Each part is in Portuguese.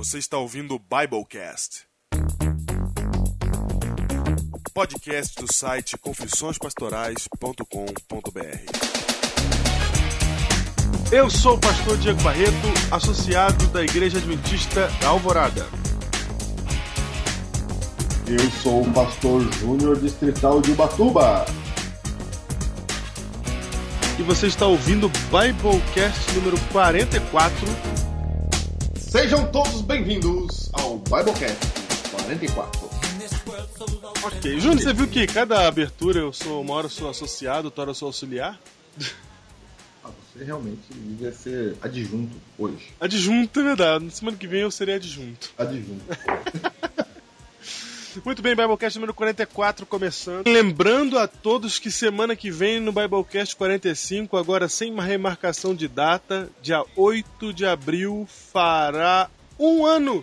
Você está ouvindo o Biblecast, podcast do site confissõespastorais.com.br. Eu sou o pastor Diego Barreto, associado da Igreja Adventista da Alvorada. Eu sou o pastor Júnior Distrital de Ubatuba. E você está ouvindo o Biblecast número 44. Sejam todos bem-vindos ao Biblecast 44. Ok, Júnior, você viu que cada abertura uma hora eu sou associado, outra hora eu sou auxiliar? Você realmente devia ser adjunto hoje. Adjunto, é verdade. Na semana que vem eu serei adjunto. Adjunto. Muito bem, Biblecast número 44 começando. Lembrando a todos que semana que vem no Biblecast 45, agora sem uma remarcação de data, dia 8 de abril, fará um ano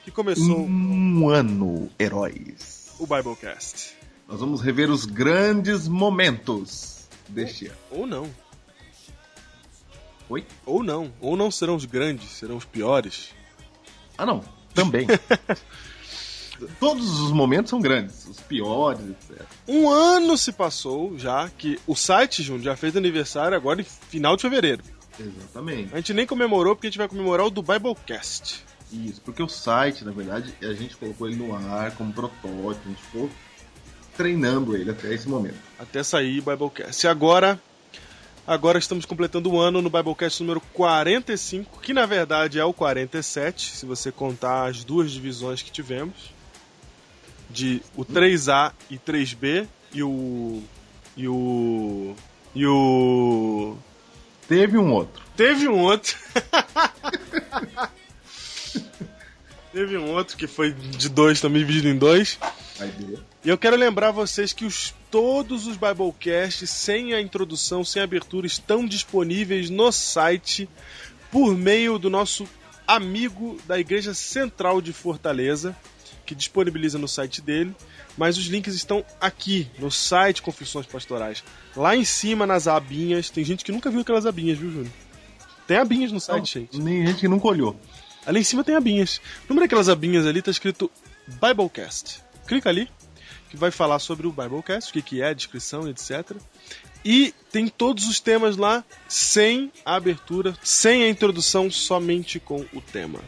que começou Um ano, heróis. o Biblecast. Nós vamos rever os grandes momentos deste ano. Ou não. Oi? Ou não serão os grandes, serão os piores. Ah, não. Também. Todos os momentos são grandes, os piores, etc. Um ano se passou já que o site, Júnior, já fez aniversário agora em final de fevereiro. Exatamente. A gente nem comemorou porque a gente vai comemorar o do Biblecast. Isso, porque o site, na verdade, a gente colocou ele no ar como protótipo, a gente ficou treinando ele até esse momento. Até sair o Biblecast. E agora estamos completando o ano no Biblecast número 45, que na verdade é o 47, se você contar as duas divisões que tivemos. De o 3A e 3B e o... Teve um outro. Teve um outro. Teve um outro que foi de 2 também, dividido em 2. E eu quero lembrar vocês que todos os Biblecasts, sem a introdução, sem a abertura, estão disponíveis no site por meio do nosso amigo da Igreja Central de Fortaleza, que disponibiliza no site dele, mas os links estão aqui no site Confissões Pastorais. Lá em cima, nas abinhas, tem gente que nunca viu aquelas abinhas, viu, Júnior? Tem abinhas no site, gente. Nem gente que nunca olhou. Ali em cima tem abinhas. No número daquelas abinhas ali tá escrito Biblecast. Clica ali, que vai falar sobre o Biblecast, o que é, a descrição, etc. E tem todos os temas lá, sem a abertura, sem a introdução, somente com o tema.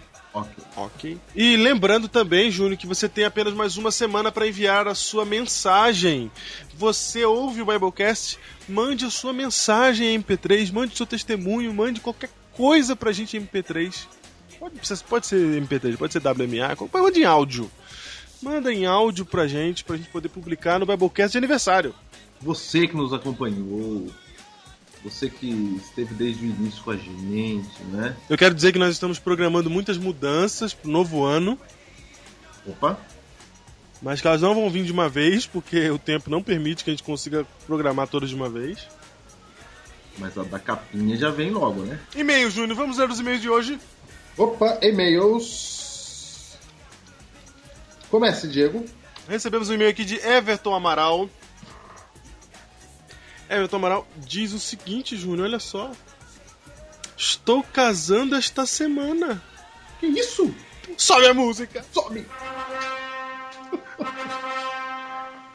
Ok. E lembrando também, Júnior, que você tem apenas mais uma semana para enviar a sua mensagem. Você ouve o Biblecast, mande a sua mensagem em MP3, mande seu testemunho, mande qualquer coisa pra gente em MP3. Pode ser MP3, pode ser WMA, mande em áudio. Manda em áudio pra gente poder publicar no Biblecast de aniversário. Você que nos acompanhou, você que esteve desde o início com a gente, né? Eu quero dizer que nós estamos programando muitas mudanças pro novo ano. Opa! Mas que elas não vão vir de uma vez, porque o tempo não permite que a gente consiga programar todas de uma vez. Mas a da capinha já vem logo, né? E-mail, Júnior. Vamos ler os e-mails de hoje? Opa, e-mails. Comece, Diego. Recebemos um e-mail aqui de Everton Amaral. Everton Amaral diz o seguinte, Júnior, olha só. Estou casando esta semana. Que isso? Sobe a música. Sobe!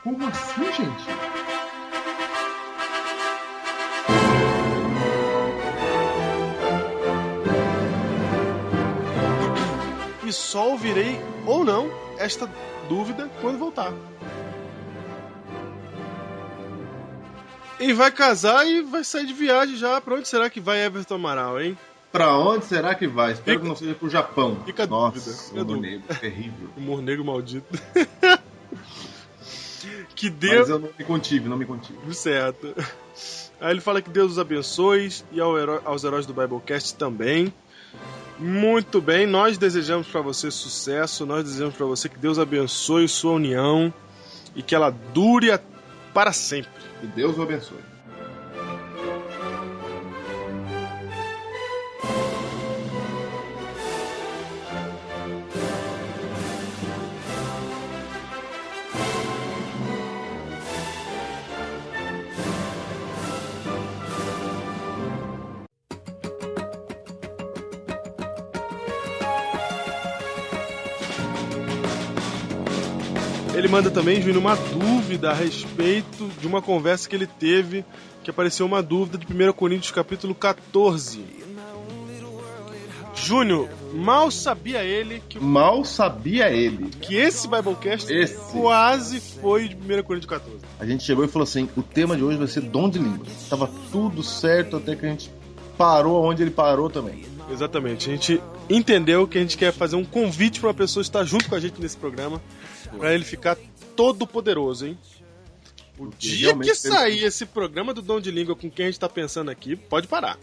Como assim, gente? E só ouvirei, ou não, esta dúvida quando voltar. Ele vai casar e vai sair de viagem já. Pra onde será que vai Everton Amaral, hein? Pra onde será que vai? Espero que não seja pro Japão. Fica a Nossa, dúvida. humor negro, terrível. Humor negro maldito. Que Mas Deus... eu não me contive. Certo. Aí ele fala que Deus os abençoe e aos heróis do Biblecast também. Muito bem, nós desejamos pra você sucesso, nós desejamos pra você que Deus abençoe sua união e que ela dure para sempre. Que Deus o abençoe. Ele manda também, Júnior, uma dúvida a respeito de uma conversa que ele teve, que apareceu uma dúvida de 1 Coríntios capítulo 14. Júnior, mal sabia ele que esse Biblecast quase foi de 1 Coríntios 14. A gente chegou e falou assim, o tema de hoje vai ser dom de línguas. Tava tudo certo até que a gente parou onde ele parou também. Exatamente, a gente entendeu que a gente quer fazer um convite para uma pessoa estar junto com a gente nesse programa, para ele ficar todo poderoso, hein? O dia que sair esse programa do Dom de Língua com quem a gente tá pensando aqui, pode parar.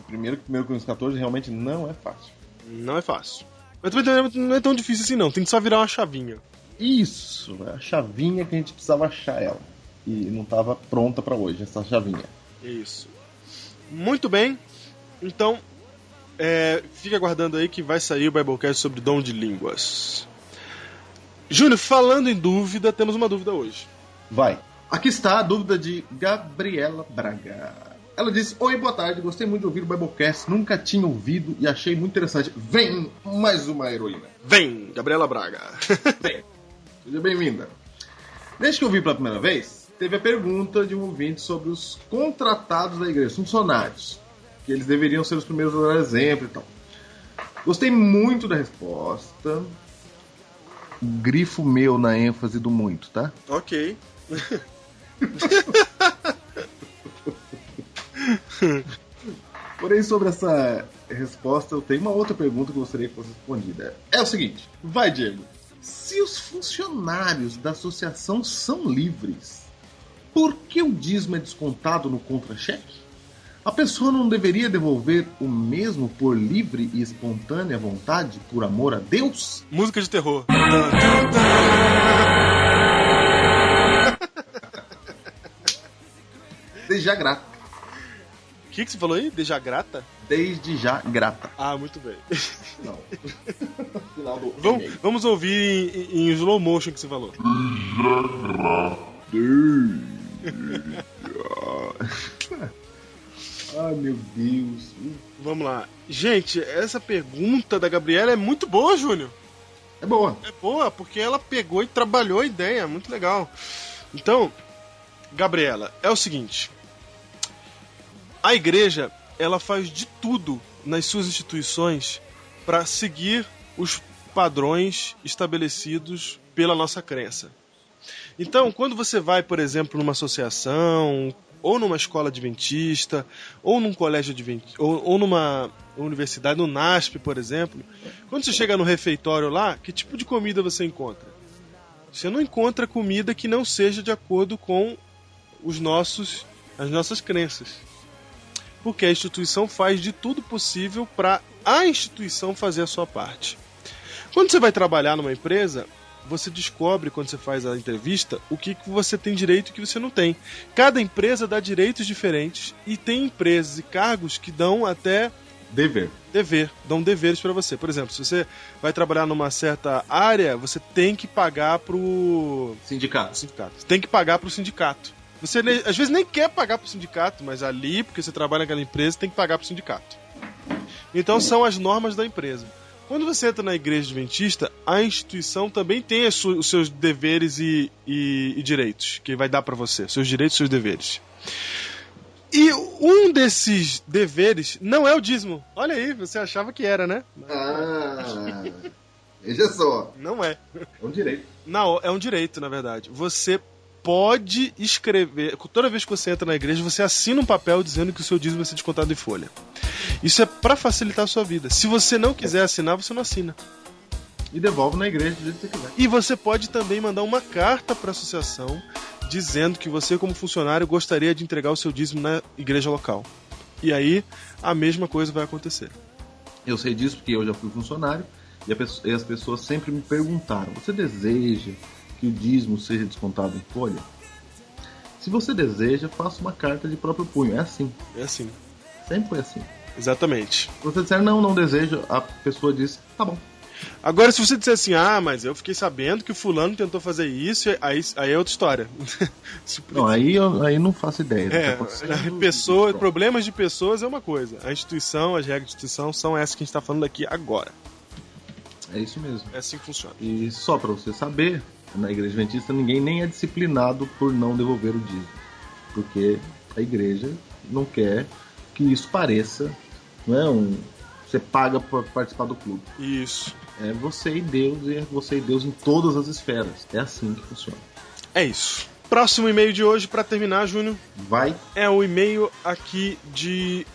Primeiro que 1 Coríntios 14 realmente não é fácil. Não é fácil. Mas também não é tão difícil assim não, tem que só virar uma chavinha. Isso, é a chavinha que a gente precisava achar ela. E não estava pronta para hoje, essa chavinha. Isso. Muito bem, então fica aguardando aí que vai sair o Biblecast sobre dom de línguas. Júnior, falando em dúvida, temos uma dúvida hoje. Vai. Aqui está a dúvida de Gabriela Braga. Ela disse, oi, boa tarde, gostei muito de ouvir o Biblecast, nunca tinha ouvido e achei muito interessante. Vem mais uma heroína. Vem, Gabriela Braga. Vem. Seja bem-vinda. Desde que eu vi pela primeira vez, teve a pergunta de um ouvinte sobre os contratados da igreja, funcionários, que eles deveriam ser os primeiros a dar exemplo e tal. Gostei muito da resposta. Grifo meu na ênfase do muito, tá? Ok. Porém, sobre essa resposta, eu tenho uma outra pergunta que eu gostaria que fosse respondida. É o seguinte, vai, Diego. Se os funcionários da associação são livres, por que o dízimo é descontado no contra-cheque? A pessoa não deveria devolver o mesmo por livre e espontânea vontade, por amor a Deus? Música de terror. Desde já grata. O que você falou aí? Desde já grata? Desde já grata. Ah, muito bem. Não. Final do vamos ouvir em slow motion o que você falou. Ai, meu Deus. Vamos lá. Gente, essa pergunta da Gabriela é muito boa, Júnior. É boa. É boa, porque ela pegou e trabalhou a ideia. Muito legal. Então, Gabriela, é o seguinte. A igreja, ela faz de tudo nas suas instituições para seguir os padrões estabelecidos pela nossa crença. Então, quando você vai, por exemplo, numa associação, ou numa escola adventista, ou num colégio adventista, ou numa universidade, no NASP, por exemplo, quando você chega no refeitório lá, que tipo de comida você encontra? Você não encontra comida que não seja de acordo com as nossas crenças. Porque a instituição faz de tudo possível para a instituição fazer a sua parte. Quando você vai trabalhar numa empresa, você descobre, quando você faz a entrevista, o que você tem direito e o que você não tem. Cada empresa dá direitos diferentes e tem empresas e cargos que dão até dão deveres para você. Por exemplo, se você vai trabalhar numa certa área, você tem que pagar pro sindicato. Você tem que pagar pro sindicato. Você às vezes nem quer pagar pro sindicato, mas ali, porque você trabalha naquela empresa, tem que pagar pro sindicato. Então são as normas da empresa. Quando você entra na igreja adventista, a instituição também tem os seus deveres e direitos, que vai dar para você, seus direitos e seus deveres. E um desses deveres não é o dízimo. Olha aí, você achava que era, né? Ah, veja só. Não é. É um direito. Não, é um direito, na verdade. Você pode escrever, toda vez que você entra na igreja, você assina um papel dizendo que o seu dízimo vai ser descontado em folha. Isso é para facilitar a sua vida. Se você não quiser assinar, você não assina. E devolve na igreja do jeito que você quiser. E você pode também mandar uma carta para a associação dizendo que você, como funcionário, gostaria de entregar o seu dízimo na igreja local. E aí, a mesma coisa vai acontecer. Eu sei disso porque eu já fui funcionário e as pessoas sempre me perguntaram: você deseja que o dízimo seja descontado em folha? Se você deseja, faça uma carta de próprio punho. É assim. É assim. Sempre foi assim. Exatamente. Se você disser não desejo, a pessoa diz, tá bom. Agora, se você disser assim, mas eu fiquei sabendo que o fulano tentou fazer isso, aí é outra história. Não, aí não faço ideia. Problemas de pessoas é uma coisa. A instituição, as regras de instituição são essas que a gente está falando aqui agora. É isso mesmo. É assim que funciona. E só para você saber, na igreja adventista ninguém nem é disciplinado por não devolver o dízimo. Porque a igreja não quer que isso pareça, não é você paga por participar do clube. Isso. É você e Deus, e é você e Deus em todas as esferas. É assim que funciona. É isso. Próximo e-mail de hoje, pra terminar, Júnior, Vai. é o e-mail aqui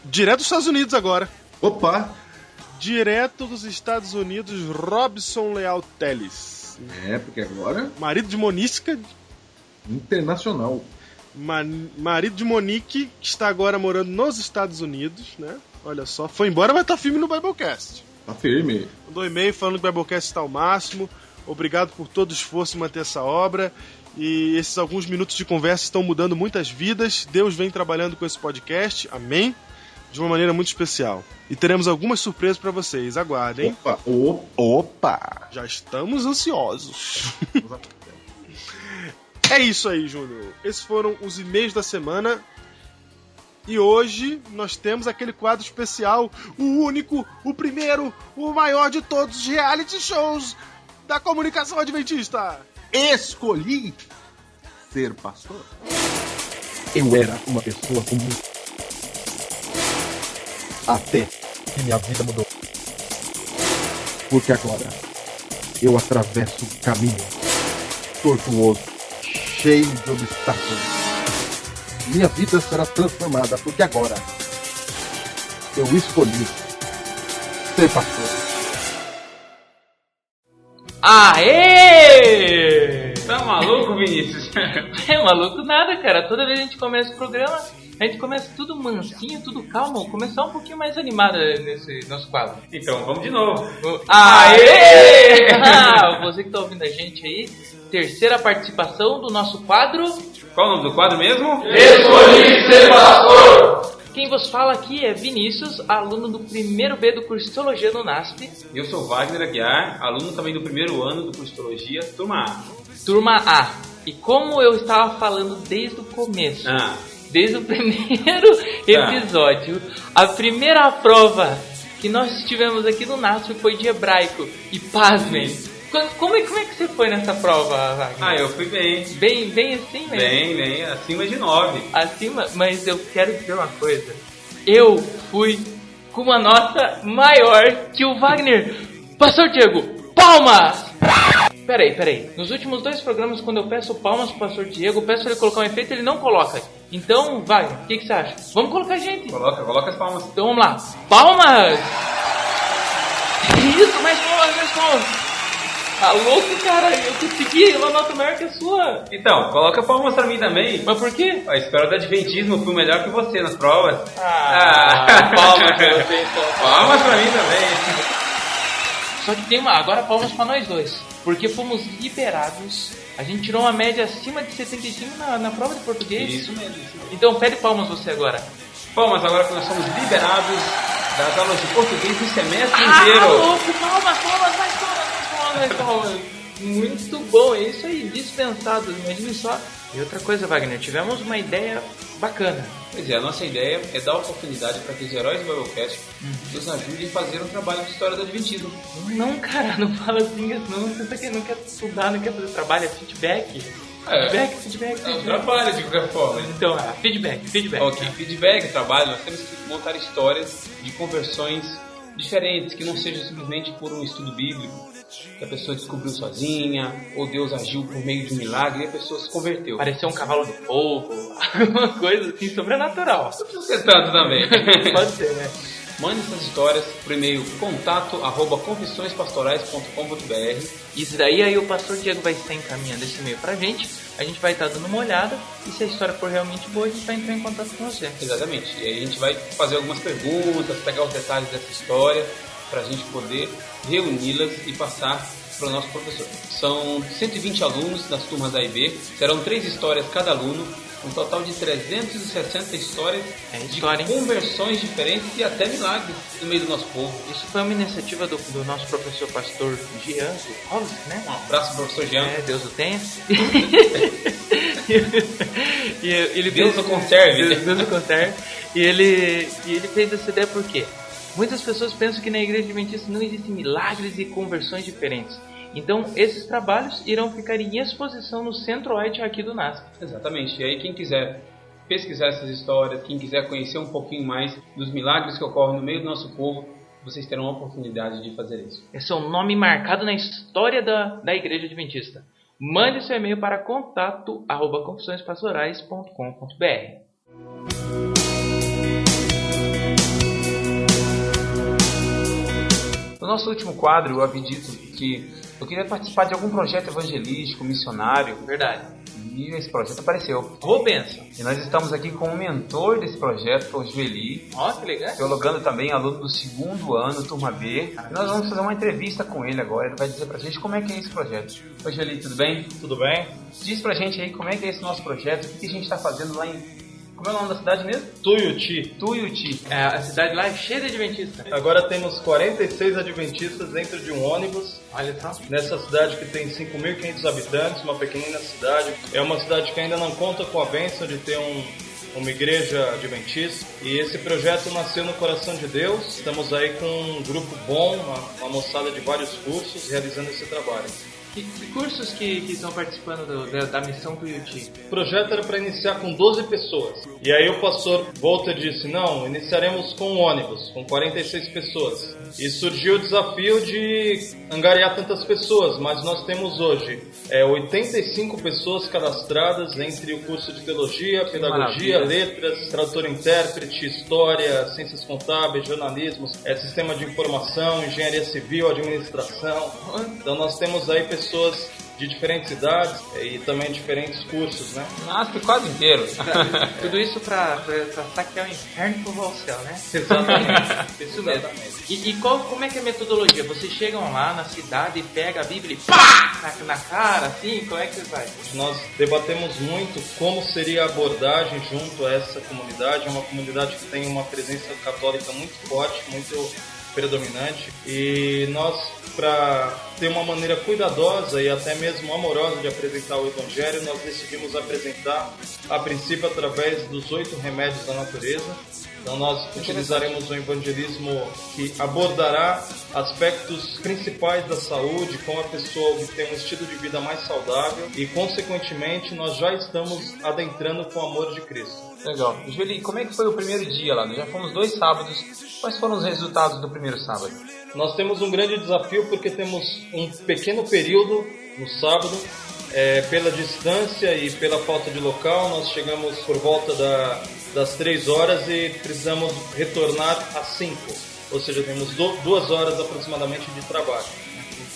direto dos Estados Unidos agora. Opa! Direto dos Estados Unidos, Robson Leal Teles. É, porque agora Marido de Monística, internacional. marido de Monique, que está agora morando nos Estados Unidos, né? Olha só, foi embora, mas tá firme no Biblecast. Tá firme. Mandou um e-mail falando que o Biblecast está ao máximo. Obrigado por todo o esforço em manter essa obra. E esses alguns minutos de conversa estão mudando muitas vidas. Deus vem trabalhando com esse podcast. Amém? De uma maneira muito especial. E teremos algumas surpresas para vocês. Aguardem. Opa! Já estamos ansiosos. É isso aí, Júnior. Esses foram os e-mails da semana. E hoje nós temos aquele quadro especial, o único, o primeiro, o maior de todos os reality shows da comunicação adventista. Escolhi ser pastor. Eu era uma pessoa comum. Até que minha vida mudou. Porque agora eu atravesso um caminho tortuoso, cheio de obstáculos. Minha vida será transformada, porque agora eu escolhi ser pastor. Aê! Tá maluco, Vinícius? É maluco nada, cara. Toda vez que a gente começa o programa, a gente começa tudo mansinho, tudo calmo. Começar um pouquinho mais animado nesse nosso quadro. Então, vamos de novo. Aê! Você que tá ouvindo a gente aí, terceira participação do nosso quadro. Qual o nome do quadro mesmo? Escolhi ser pastor! Quem vos fala aqui é Vinícius, aluno do primeiro B do curso de Teologia no NASP. Eu sou Wagner Aguiar, aluno também do primeiro ano do curso de Teologia, turma A. Turma A. E como eu estava falando desde o começo, desde o primeiro episódio, a primeira prova que nós tivemos aqui no NASP foi de hebraico. E pasmem! Como é que você foi nessa prova, Wagner? Eu fui bem. Bem assim mesmo? Bem, acima de 9. Acima, mas eu quero dizer uma coisa. Eu fui com uma nota maior que o Wagner. Pastor Diego, palmas! Peraí. Nos últimos 2 programas, quando eu peço palmas pro Pastor Diego, eu peço pra ele colocar um efeito, ele não coloca. Então, Wagner, o que você acha? Vamos colocar gente. Coloca as palmas. Então vamos lá. Palmas! Isso, mais palmas. Tá louco, cara? Eu consegui uma nota maior que a sua. Então, coloca palmas pra mim também. Mas por quê? A escola do Adventismo, eu fui melhor que você nas provas. Palmas pra você, então. Palmas pra mim também. Só que tem agora palmas pra nós dois. Porque fomos liberados. A gente tirou uma média acima de 75 na prova de português. Isso mesmo. Então pede palmas você agora. Palmas agora que nós somos liberados das aulas de português do semestre inteiro. Louco, palmas, mais palmas. Muito bom, é isso aí, dispensado, imagine só. E outra coisa, Wagner, tivemos uma ideia bacana. Pois é, a nossa ideia é dar oportunidade para que os heróis do Biblecast nos ajudem a fazer um trabalho de história do Adventismo. Não, cara, não fala assim, não pensa que não quer estudar, não quer fazer trabalho, é feedback. Feedback. É um trabalho de qualquer forma. Então, feedback. Ok, feedback, trabalho, nós temos que montar histórias de conversões diferentes, que não seja simplesmente por um estudo bíblico, que a pessoa descobriu sozinha, ou Deus agiu por meio de um milagre e a pessoa se converteu. Pareceu um cavalo de fogo, uma coisa assim sobrenatural. Não precisa ser tanto também. Pode ser, né? Mande essas histórias por e-mail contato@confissõespastorais.com.br. Isso daí, aí o pastor Diego vai estar encaminhando esse e-mail pra gente, a gente vai estar dando uma olhada, e se a história for realmente boa, a gente vai entrar em contato com você. Exatamente, e aí a gente vai fazer algumas perguntas, pegar os detalhes dessa história, pra gente poder reuni-las e passar para o nosso professor. São 120 alunos das turmas A e B, serão 3 histórias cada aluno, um total de 360 histórias de conversões diferentes e até milagres no meio do nosso povo. Isso foi uma iniciativa do nosso professor pastor Jean Kovski, né? Um abraço, professor Jean. Deus o tenha. Deus o conserve. Deus o conserve. E ele fez essa ideia por quê? Muitas pessoas pensam que na Igreja Adventista não existem milagres e conversões diferentes. Então, esses trabalhos irão ficar em exposição no Centro-Oeste aqui do NASP. Exatamente. E aí, quem quiser pesquisar essas histórias, quem quiser conhecer um pouquinho mais dos milagres que ocorrem no meio do nosso povo, vocês terão a oportunidade de fazer isso. Esse é um nome marcado na história da Igreja Adventista. Mande seu e-mail para contato@confissõespastorais.com.br. No nosso último quadro, eu havia dito que eu queria participar de algum projeto evangelístico, missionário. Verdade. E esse projeto apareceu. Ô, benção. E nós estamos aqui com o mentor desse projeto, o Joeli. Ó, que legal. Teologando também, aluno do 2º ano, turma B. E nós vamos fazer uma entrevista com ele agora. Ele vai dizer pra gente como é que é esse projeto. Oi, Joeli, tudo bem? Tudo bem? Diz pra gente aí como é que é esse nosso projeto, o que a gente tá fazendo lá em... Como é o nome da cidade mesmo? Tuiuti. Tuiuti. A cidade lá é cheia de adventistas. Agora temos 46 adventistas dentro de um ônibus. Olha só. Nessa cidade que tem 5.500 habitantes, uma pequenina cidade. É uma cidade que ainda não conta com a bênção de ter uma igreja adventista. E esse projeto nasceu no coração de Deus. Estamos aí com um grupo bom, uma moçada de vários cursos, realizando esse trabalho. Que cursos que estão participando da missão Tuiuti? O projeto era para iniciar com 12 pessoas. E aí o pastor Walter disse, não, iniciaremos com um ônibus, com 46 pessoas. E surgiu o desafio de angariar tantas pessoas, mas nós temos hoje 85 pessoas cadastradas entre o curso de teologia, pedagogia, letras, tradutor-intérprete, história, ciências contábeis, jornalismo, sistema de informação, engenharia civil, administração. Então nós temos aí pessoas de diferentes idades e também diferentes cursos, né? Nossa, quase inteiro. Tudo isso pra saquear o inferno pro ao céu, né? Exatamente. Isso mesmo. E como é que é a metodologia? Vocês chegam lá na cidade e pegam a Bíblia e pá! Na cara, assim? Como é que vai? Nós debatemos muito como seria a abordagem junto a essa comunidade. É uma comunidade que tem uma presença católica muito forte, muito predominante, e nós, para ter uma maneira cuidadosa e até mesmo amorosa de apresentar o Evangelho, nós decidimos apresentar, a princípio, através dos 8 remédios da natureza. Então nós utilizaremos um evangelismo que abordará aspectos principais da saúde, como a pessoa obter um estilo de vida mais saudável e, consequentemente, nós já estamos adentrando com o amor de Cristo. Legal. Joeli, como é que foi o primeiro dia lá? Nós já fomos 2 sábados. Quais foram os resultados do primeiro sábado? Nós temos um grande desafio porque temos um pequeno período no sábado. Pela distância e pela falta de local, nós chegamos por volta das 3 horas e precisamos retornar às 5. Ou seja, temos 2 horas aproximadamente de trabalho.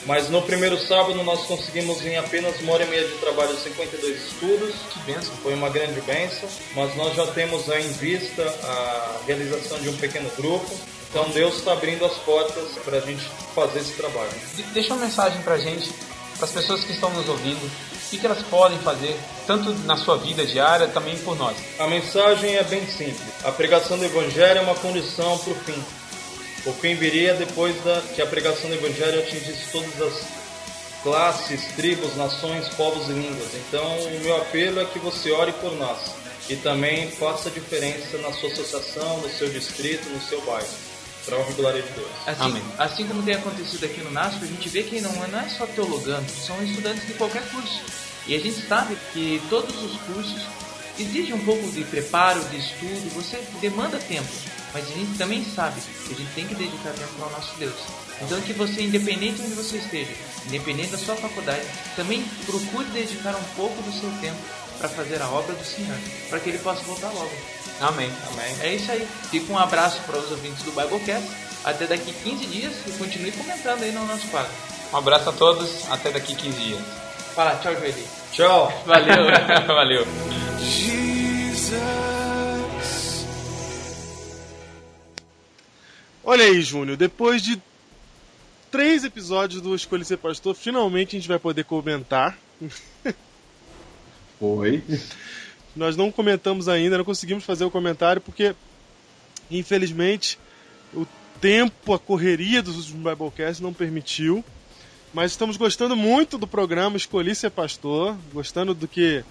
Mas no primeiro sábado nós conseguimos em apenas 1h30 de trabalho 52 estudos. Que bênção. Foi uma grande bênção, mas nós já temos aí em vista a realização de um pequeno grupo. Então Deus está abrindo as portas para a gente fazer esse trabalho. Deixa uma mensagem para a gente, para as pessoas que estão nos ouvindo, o que elas podem fazer, tanto na sua vida diária, também por nós. A mensagem é bem simples. A pregação do Evangelho é uma condição para o fim. O fim viria depois que a pregação do Evangelho atingisse todas as classes, tribos, nações, povos e línguas. Então, o meu apelo é que você ore por nós e também faça diferença na sua associação, no seu distrito, no seu bairro. Para a honra e glória de Deus. Amém. Assim como tem acontecido aqui no NASP, a gente vê que não é só teologando, são estudantes de qualquer curso. E a gente sabe que todos os cursos exigem um pouco de preparo, de estudo, você demanda tempo. Mas a gente também sabe que a gente tem que dedicar tempo ao nosso Deus. Então que você, independente de onde você esteja, independente da sua faculdade, também procure dedicar um pouco do seu tempo para fazer a obra do Senhor, para que Ele possa voltar logo. Amém. Amém. É isso aí. Fica um abraço para os ouvintes do Biblecast. Até daqui 15 dias e continue comentando aí no nosso quadro. Um abraço a todos, até daqui 15 dias. Fala, tchau, Joeli. Tchau. Valeu. Valeu. Olha aí, Júnior, depois de 3 episódios do Escolha Ser Pastor, finalmente a gente vai poder comentar. Foi. Nós não comentamos ainda, não conseguimos fazer o comentário porque, infelizmente, o tempo, a correria dos últimos Biblecasts não permitiu. Mas estamos gostando muito do programa Escolhi Ser Pastor, gostando do que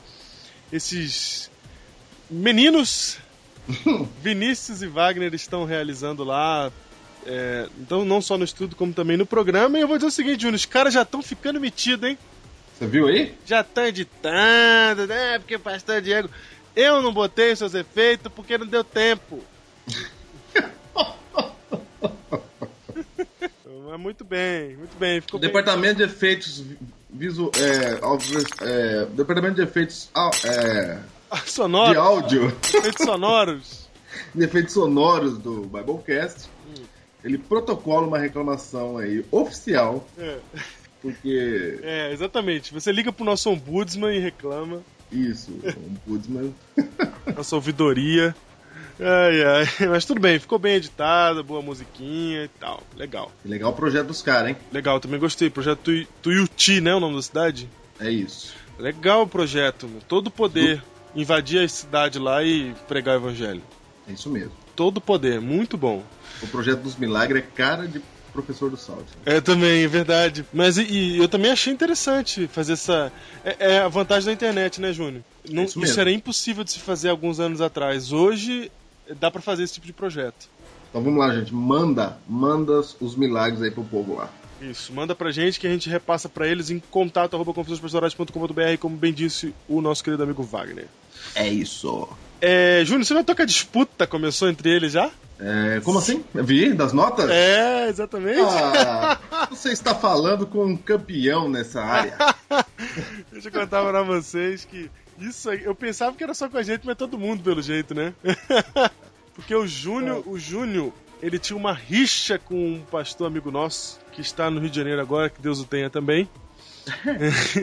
esses meninos, Vinícius e Wagner, estão realizando lá, Então, não só no estudo, como também no programa. E eu vou dizer o seguinte, Júnior, os caras já estão ficando metidos, hein? Você viu aí? Já estão editando, né? Porque o pastor Diego... Eu não botei seus efeitos porque não deu tempo. Mas muito bem. Ficou O departamento de efeitos departamento de efeitos sonoros. de áudio, Efeitos sonoros. de efeitos sonoros do Biblecast, ele protocola uma reclamação aí oficial, porque Exatamente. Você liga pro nosso ombudsman e reclama. isso, ombudsman. Nossa ouvidoria. Mas tudo bem, ficou bem editado, boa musiquinha e tal. Legal. Legal o projeto dos caras, hein? Legal, também gostei. Projeto Tuiuti, né? O nome da cidade? É isso. Legal o projeto, meu. Todo poder. Invadir a cidade lá e pregar o evangelho. É isso mesmo. Todo poder, muito bom. O projeto dos milagres é cara de professor do Salt. Também, é verdade. Mas eu também achei interessante fazer essa... É a vantagem da internet, né, Júnior? Isso era impossível de se fazer alguns anos atrás. Hoje, dá pra fazer esse tipo de projeto. Então vamos lá, gente. Manda os milagres aí pro povo lá. Isso, manda pra gente que a gente repassa pra eles em contato@confissõespastorais.com.br, como bem disse o nosso querido amigo Wagner. É isso. Júnior, você notou que a disputa começou entre eles já? Como assim? Vi? Das notas? Exatamente. Você está falando com um campeão nessa área. Deixa eu contar pra vocês que isso aí, eu pensava que era só com a gente, mas todo mundo pelo jeito, né? Porque o Júnior, ele tinha uma rixa com um pastor amigo nosso, que está no Rio de Janeiro agora, que Deus o tenha também.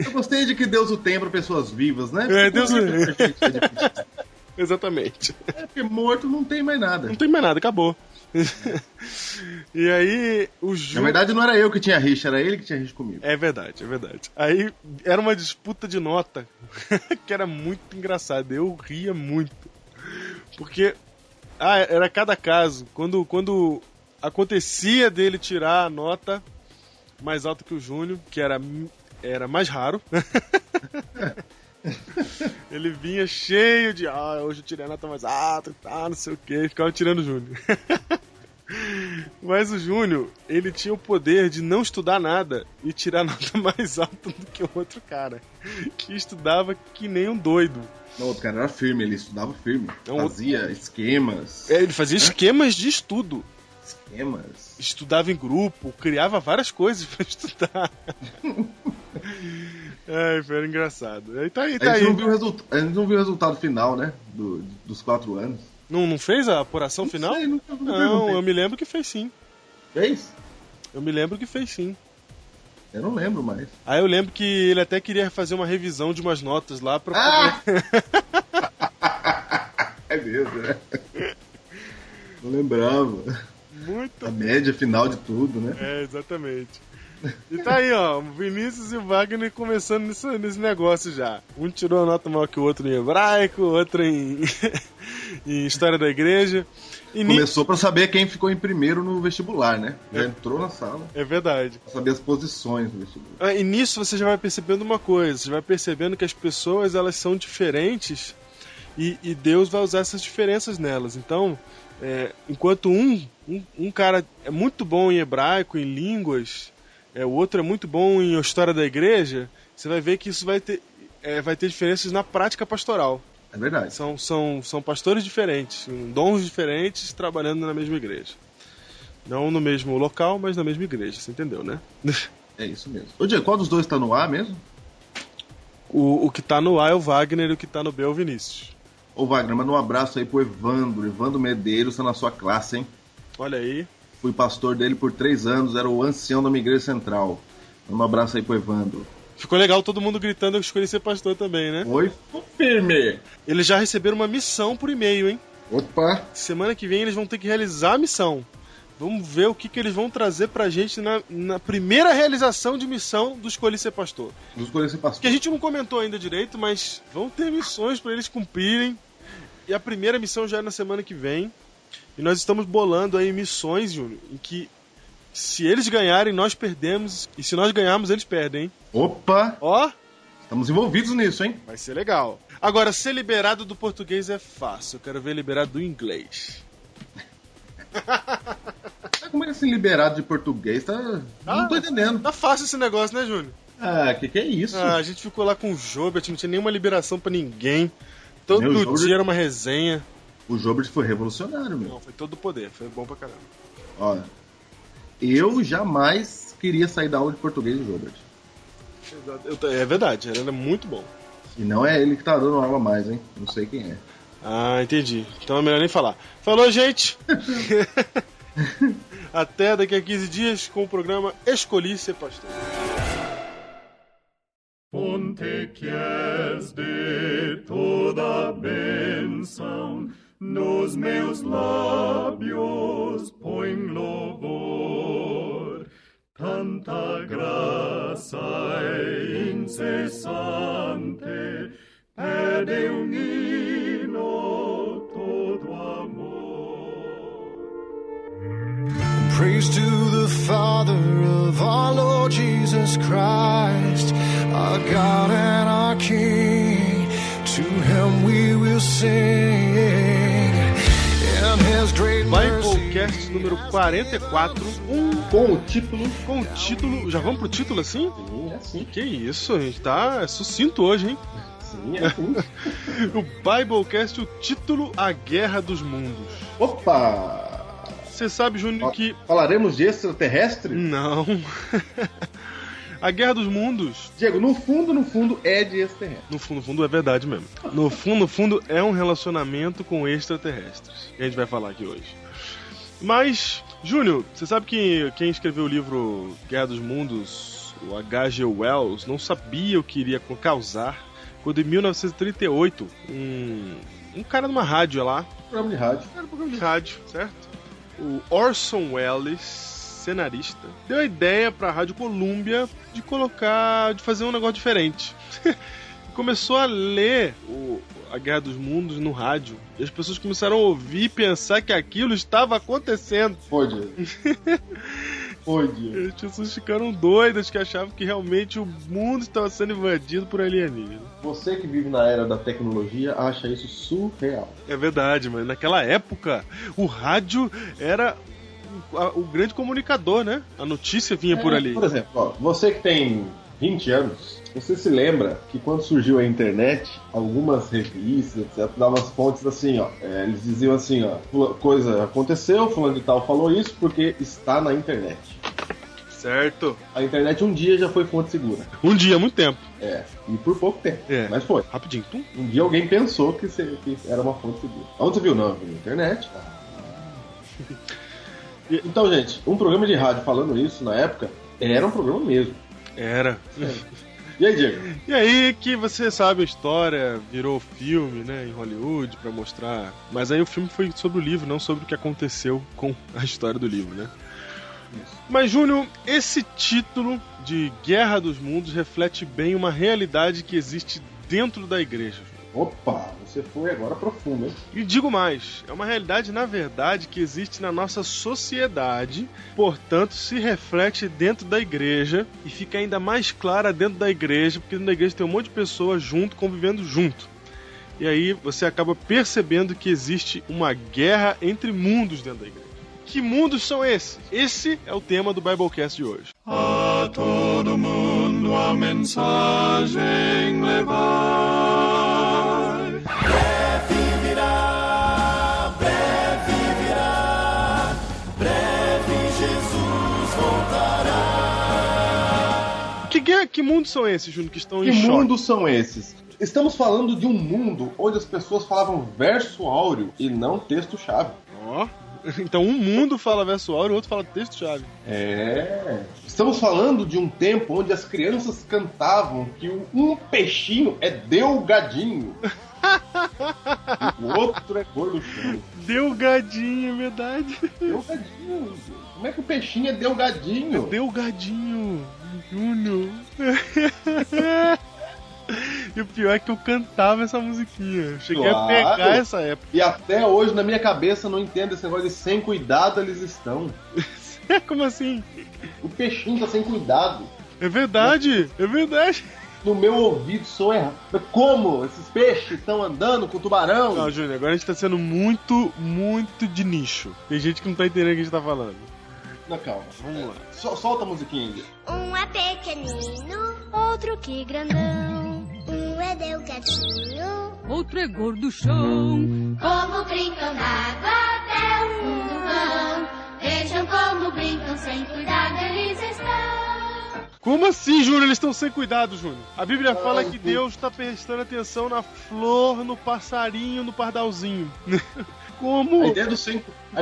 Eu gostei de que Deus o tenha para pessoas vivas, né? Deus o... Exatamente. Porque morto não tem mais nada. Não tem mais nada, acabou. E aí, o Júnior... Na verdade, não era eu que tinha rixa, era ele que tinha rixa comigo. É verdade. Aí, era uma disputa de nota, que era muito engraçado. Eu ria muito. Porque, era cada caso. Quando acontecia dele tirar a nota mais alta que o Júnior, que era mais raro... Ele vinha cheio de hoje eu tirei a nota mais alta e tal, não sei o que, ficava tirando o Júnior. Mas o Júnior, ele tinha o poder de não estudar nada e tirar a nota mais alta do que o outro cara, que estudava que nem um doido. Não, o outro cara era firme, ele estudava firme. Fazia esquemas. Ele fazia esquemas de estudo. Esquemas. Estudava em grupo, criava várias coisas pra estudar. Foi engraçado. Aí tá aí. A gente não viu o resultado final, né? Dos 4 anos. Não fez a apuração final? Sei, não, eu me lembro que fez sim. Fez? Eu me lembro que fez sim. Eu não lembro mais. Aí eu lembro que ele até queria fazer uma revisão de umas notas lá pra poder... É mesmo, né? Não lembrava. Muito. A média final de tudo, né? Exatamente. E tá aí, ó, o Vinícius e o Wagner começando nesse negócio já. Um tirou a nota maior que o outro em hebraico, outro em história da igreja. Começou pra saber quem ficou em primeiro no vestibular, né? Já entrou na sala. É verdade. Pra saber as posições do vestibular. E nisso você já vai percebendo uma coisa, você vai percebendo que as pessoas, elas são diferentes e Deus vai usar essas diferenças nelas. Então, enquanto um cara é muito bom em hebraico, em línguas... o outro é muito bom em história da igreja, você vai ver que isso vai ter diferenças na prática pastoral. É verdade. São pastores diferentes, dons diferentes, trabalhando na mesma igreja. Não no mesmo local, mas na mesma igreja, você entendeu, né? É isso mesmo. Ô Diego, qual dos dois tá no ar mesmo? O que tá no A é o Wagner e o que tá no B é o Vinícius. Ô Wagner, manda um abraço aí pro Evandro Medeiros, tá na sua classe, hein? Olha aí. Fui pastor dele por 3 anos, era o ancião da minha igreja central. Um abraço aí pro Evandro. Ficou legal todo mundo gritando que eu escolhi ser pastor também, né? Foi firme. Eles já receberam uma missão por e-mail, hein? Opa! Semana que vem eles vão ter que realizar a missão. Vamos ver o que eles vão trazer pra gente na primeira realização de missão do Escolhi Ser Pastor. Do Escolhi Ser Pastor. Que a gente não comentou ainda direito, mas vão ter missões pra eles cumprirem. E a primeira missão já é na semana que vem. E nós estamos bolando aí missões, Júnior, em que se eles ganharem, nós perdemos. E se nós ganharmos, eles perdem, hein? Opa! Ó! Estamos envolvidos nisso, hein? Vai ser legal. Agora, ser liberado do português é fácil. Eu quero ver liberado do inglês. como é assim liberado de português? Tá... Não tô entendendo. Tá fácil esse negócio, né, Júnior? Ah, que é isso? Ah, a gente ficou lá com o Jobert, não tinha nenhuma liberação pra ninguém. Todo Jobert... dia era uma resenha. O Jobert foi revolucionário, meu. Não, foi todo o poder, foi bom pra caramba. Olha, eu jamais queria sair da aula de português do Jobert. É verdade, ele era muito bom. E não é ele que tá dando aula mais, hein? Não sei quem é. Ah, entendi. Então é melhor nem falar. Falou, gente! Até daqui a 15 dias com o programa Escolhi Ser Pastor. Ponte quies de toda bênção nos meus lábios põe louvor. Tanta graça incessante pede um hino todo amor. Praise to the Father of our Lord Jesus Christ, our God and our King. To Him we will sing. In His great Biblecast número 44, Com o título... com o título... Já vamos pro título assim? Sim, é assim. Que isso, a gente tá sucinto hoje, hein? Sim, é assim. O Biblecast, o título A Guerra dos Mundos. Opa! Você sabe, Júnior, que... Falaremos de extraterrestre? Não. A Guerra dos Mundos... Diego, no fundo, é de extraterrestre. No fundo, é verdade mesmo. No fundo, é um relacionamento com extraterrestres. Que a gente vai falar aqui hoje. Mas, Júnior, você sabe que quem escreveu o livro Guerra dos Mundos, o H.G. Wells, não sabia o que iria causar quando em 1938, um cara numa rádio lá... Programa de rádio. Era um programa de rádio, certo? O Orson Welles, cenarista, deu a ideia pra Rádio Columbia de fazer um negócio diferente. Começou a ler a Guerra dos Mundos no rádio. E as pessoas começaram a ouvir e pensar que aquilo estava acontecendo. Foi, Diego. Foi, Diego. As pessoas ficaram doidas que achavam que realmente o mundo estava sendo invadido por alienígenas. Você que vive na era da tecnologia acha isso surreal. É verdade, mas naquela época o rádio era o grande comunicador, né? A notícia vinha por ali. Por exemplo, ó, você que tem 20 anos, você se lembra que quando surgiu a internet, algumas revistas, etc, davam as fontes assim, ó. Eles diziam assim, ó, coisa aconteceu, fulano de tal falou isso porque está na internet. Certo. A internet um dia já foi fonte segura. Um dia, muito tempo. E por pouco tempo. Mas foi. Rapidinho. Um dia alguém pensou que era uma fonte segura. Onde você viu? Não, na internet. Então, gente, um programa de rádio falando isso na época era um programa mesmo. Era. E aí, Diego? E aí que você sabe a história, virou filme, né, em Hollywood pra mostrar. Mas aí o filme foi sobre o livro, não sobre o que aconteceu com a história do livro, né? Isso. Mas, Júnior, esse título de Guerra dos Mundos reflete bem uma realidade que existe dentro da igreja. Opa, você foi agora profundo, hein? E digo mais, é uma realidade, na verdade, que existe na nossa sociedade, portanto, se reflete dentro da igreja e fica ainda mais clara dentro da igreja, porque dentro da igreja tem um monte de pessoas junto, convivendo junto. E aí você acaba percebendo que existe uma guerra entre mundos dentro da igreja. Que mundos são esses? Esse é o tema do Biblecast de hoje. A todo mundo a mensagem levar. Breve virá, breve Jesus voltará. Que mundos são esses, Júnior, que estão em choque? Que mundos são esses? Estamos falando de um mundo onde as pessoas falavam verso áureo e não texto-chave. Ó. Então um mundo fala verso áureo e o outro fala texto-chave. Estamos falando de um tempo onde as crianças cantavam que um peixinho é delgadinho. O outro é gorduchinho. Delgadinho, é verdade. Delgadinho. Como é que o peixinho é delgadinho? Delgadinho, Júnior. E o pior é que eu cantava essa musiquinha. Cheguei a pegar essa época. E até hoje, na minha cabeça, não entendo esse negócio de sem cuidado eles estão. Como assim? O peixinho tá sem cuidado. É verdade, é verdade. No meu ouvido soa errado. Como? Esses peixes estão andando com o tubarão? Não, Júnior, agora a gente tá sendo muito de nicho. Tem gente que não tá entendendo o que a gente tá falando. Não, calma. Vamos lá. Solta a musiquinha aí. Um é pequenino, outro que grandão. Um é delgadinho, outro é gorduchão. como brincam na água até o fundo vão. Vejam como brincam, sem cuidado eles estão. Como assim, Júnior? Eles estão sem cuidado, Júnior. A Bíblia fala que Deus está prestando atenção na flor, no passarinho, no pardalzinho. Como? A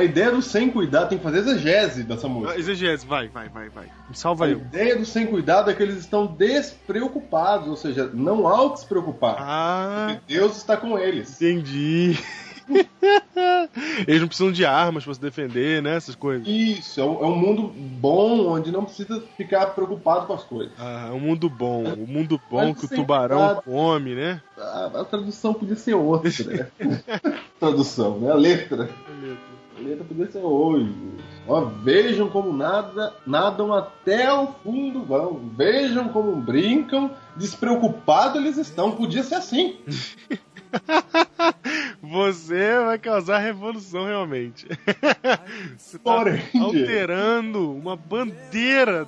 ideia do sem cuidado tem que fazer exegese dessa música. Exegese, vai. Me salva A eu. ideia do sem cuidado é que eles estão despreocupados, ou seja, não há o que se preocupar. Porque Deus está com eles. Entendi. Eles não precisam de armas pra se defender, né? Essas coisas. Isso, é um mundo bom, onde não precisa ficar preocupado com as coisas. É um mundo bom. O mundo bom que o tubarão come, né? A tradução podia ser outra, né? Tradução, né? A letra podia ser hoje. Ó, vejam como nadam até o fundo vão. Vejam como brincam, despreocupados eles estão. Podia ser assim. Você vai causar revolução realmente. Você tá alterando uma bandeira.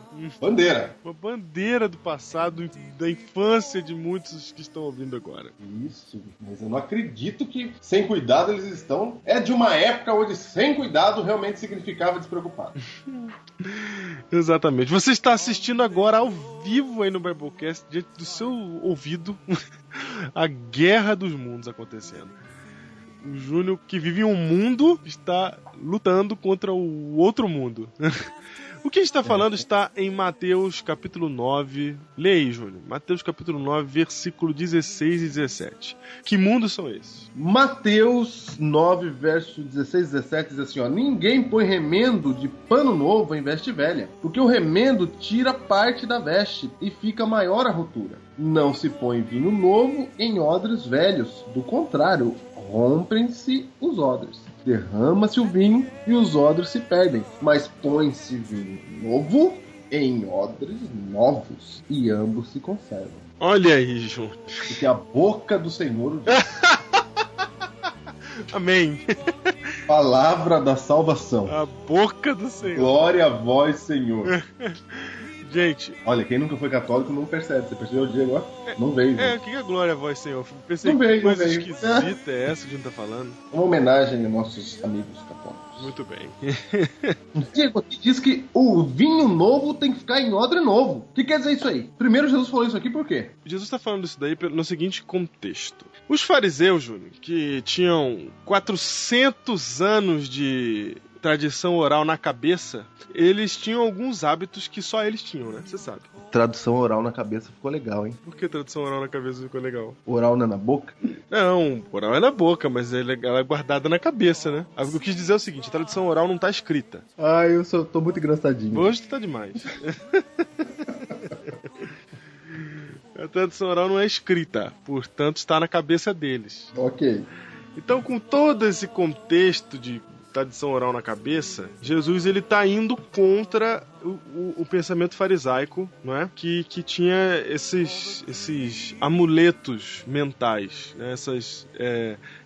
Uma bandeira do passado, da infância de muitos que estão ouvindo agora. Isso, mas eu não acredito que sem cuidado eles estão. É de uma época onde sem cuidado realmente significava despreocupado. Exatamente. Você está assistindo agora ao vivo aí no Biblecast, diante do seu ouvido, a guerra dos mundos acontecendo. O Júnior, que vive em um mundo, está lutando contra o outro mundo. O que a gente está falando está em Mateus capítulo 9. Leia aí, Júnior. Mateus capítulo 9, versículo 16 e 17. Que mundos são esses? Mateus 9, verso 16 e 17 diz assim, ó: ninguém põe remendo de pano novo em veste velha, porque o remendo tira parte da veste e fica maior a rotura. Não se põe vinho novo em odres velhos, do contrário, rompem-se os odres. Derrama-se o vinho e os odres se perdem, mas põe-se vinho novo em odres novos e ambos se conservam. Olha aí, Júnior. Porque a boca do Senhor... Amém. Palavra da salvação. A boca do Senhor. Glória a vós, Senhor. Gente... Olha, quem nunca foi católico não percebe. Você percebeu o dia agora? Não veio. O que é glória a vós, Senhor? Pensei não que veio, coisa esquisita é essa que a gente tá falando. Uma homenagem aos nossos amigos católicos. Muito bem. Diego aqui diz que o vinho novo tem que ficar em odre novo. O que quer dizer isso aí? Primeiro, Jesus falou isso aqui por quê? Jesus está falando isso daí no seguinte contexto. Os fariseus, Júnior, que tinham 400 anos de tradição oral na cabeça, eles tinham alguns hábitos que só eles tinham, né? Você sabe. Tradução oral na cabeça ficou legal, hein? Por que tradução oral na cabeça ficou legal? Oral não é na boca? Não, oral é na boca, mas ela é guardada na cabeça, né? O que eu quis dizer é o seguinte, a tradução oral não tá escrita. Eu tô muito engraçadinho. Hoje tu tá demais. A tradução oral não é escrita, portanto está na cabeça deles. Ok. Então, com todo esse contexto de tradição oral na cabeça, Jesus ele tá indo contra o pensamento farisaico, não é? Que tinha esses amuletos mentais, né? Essas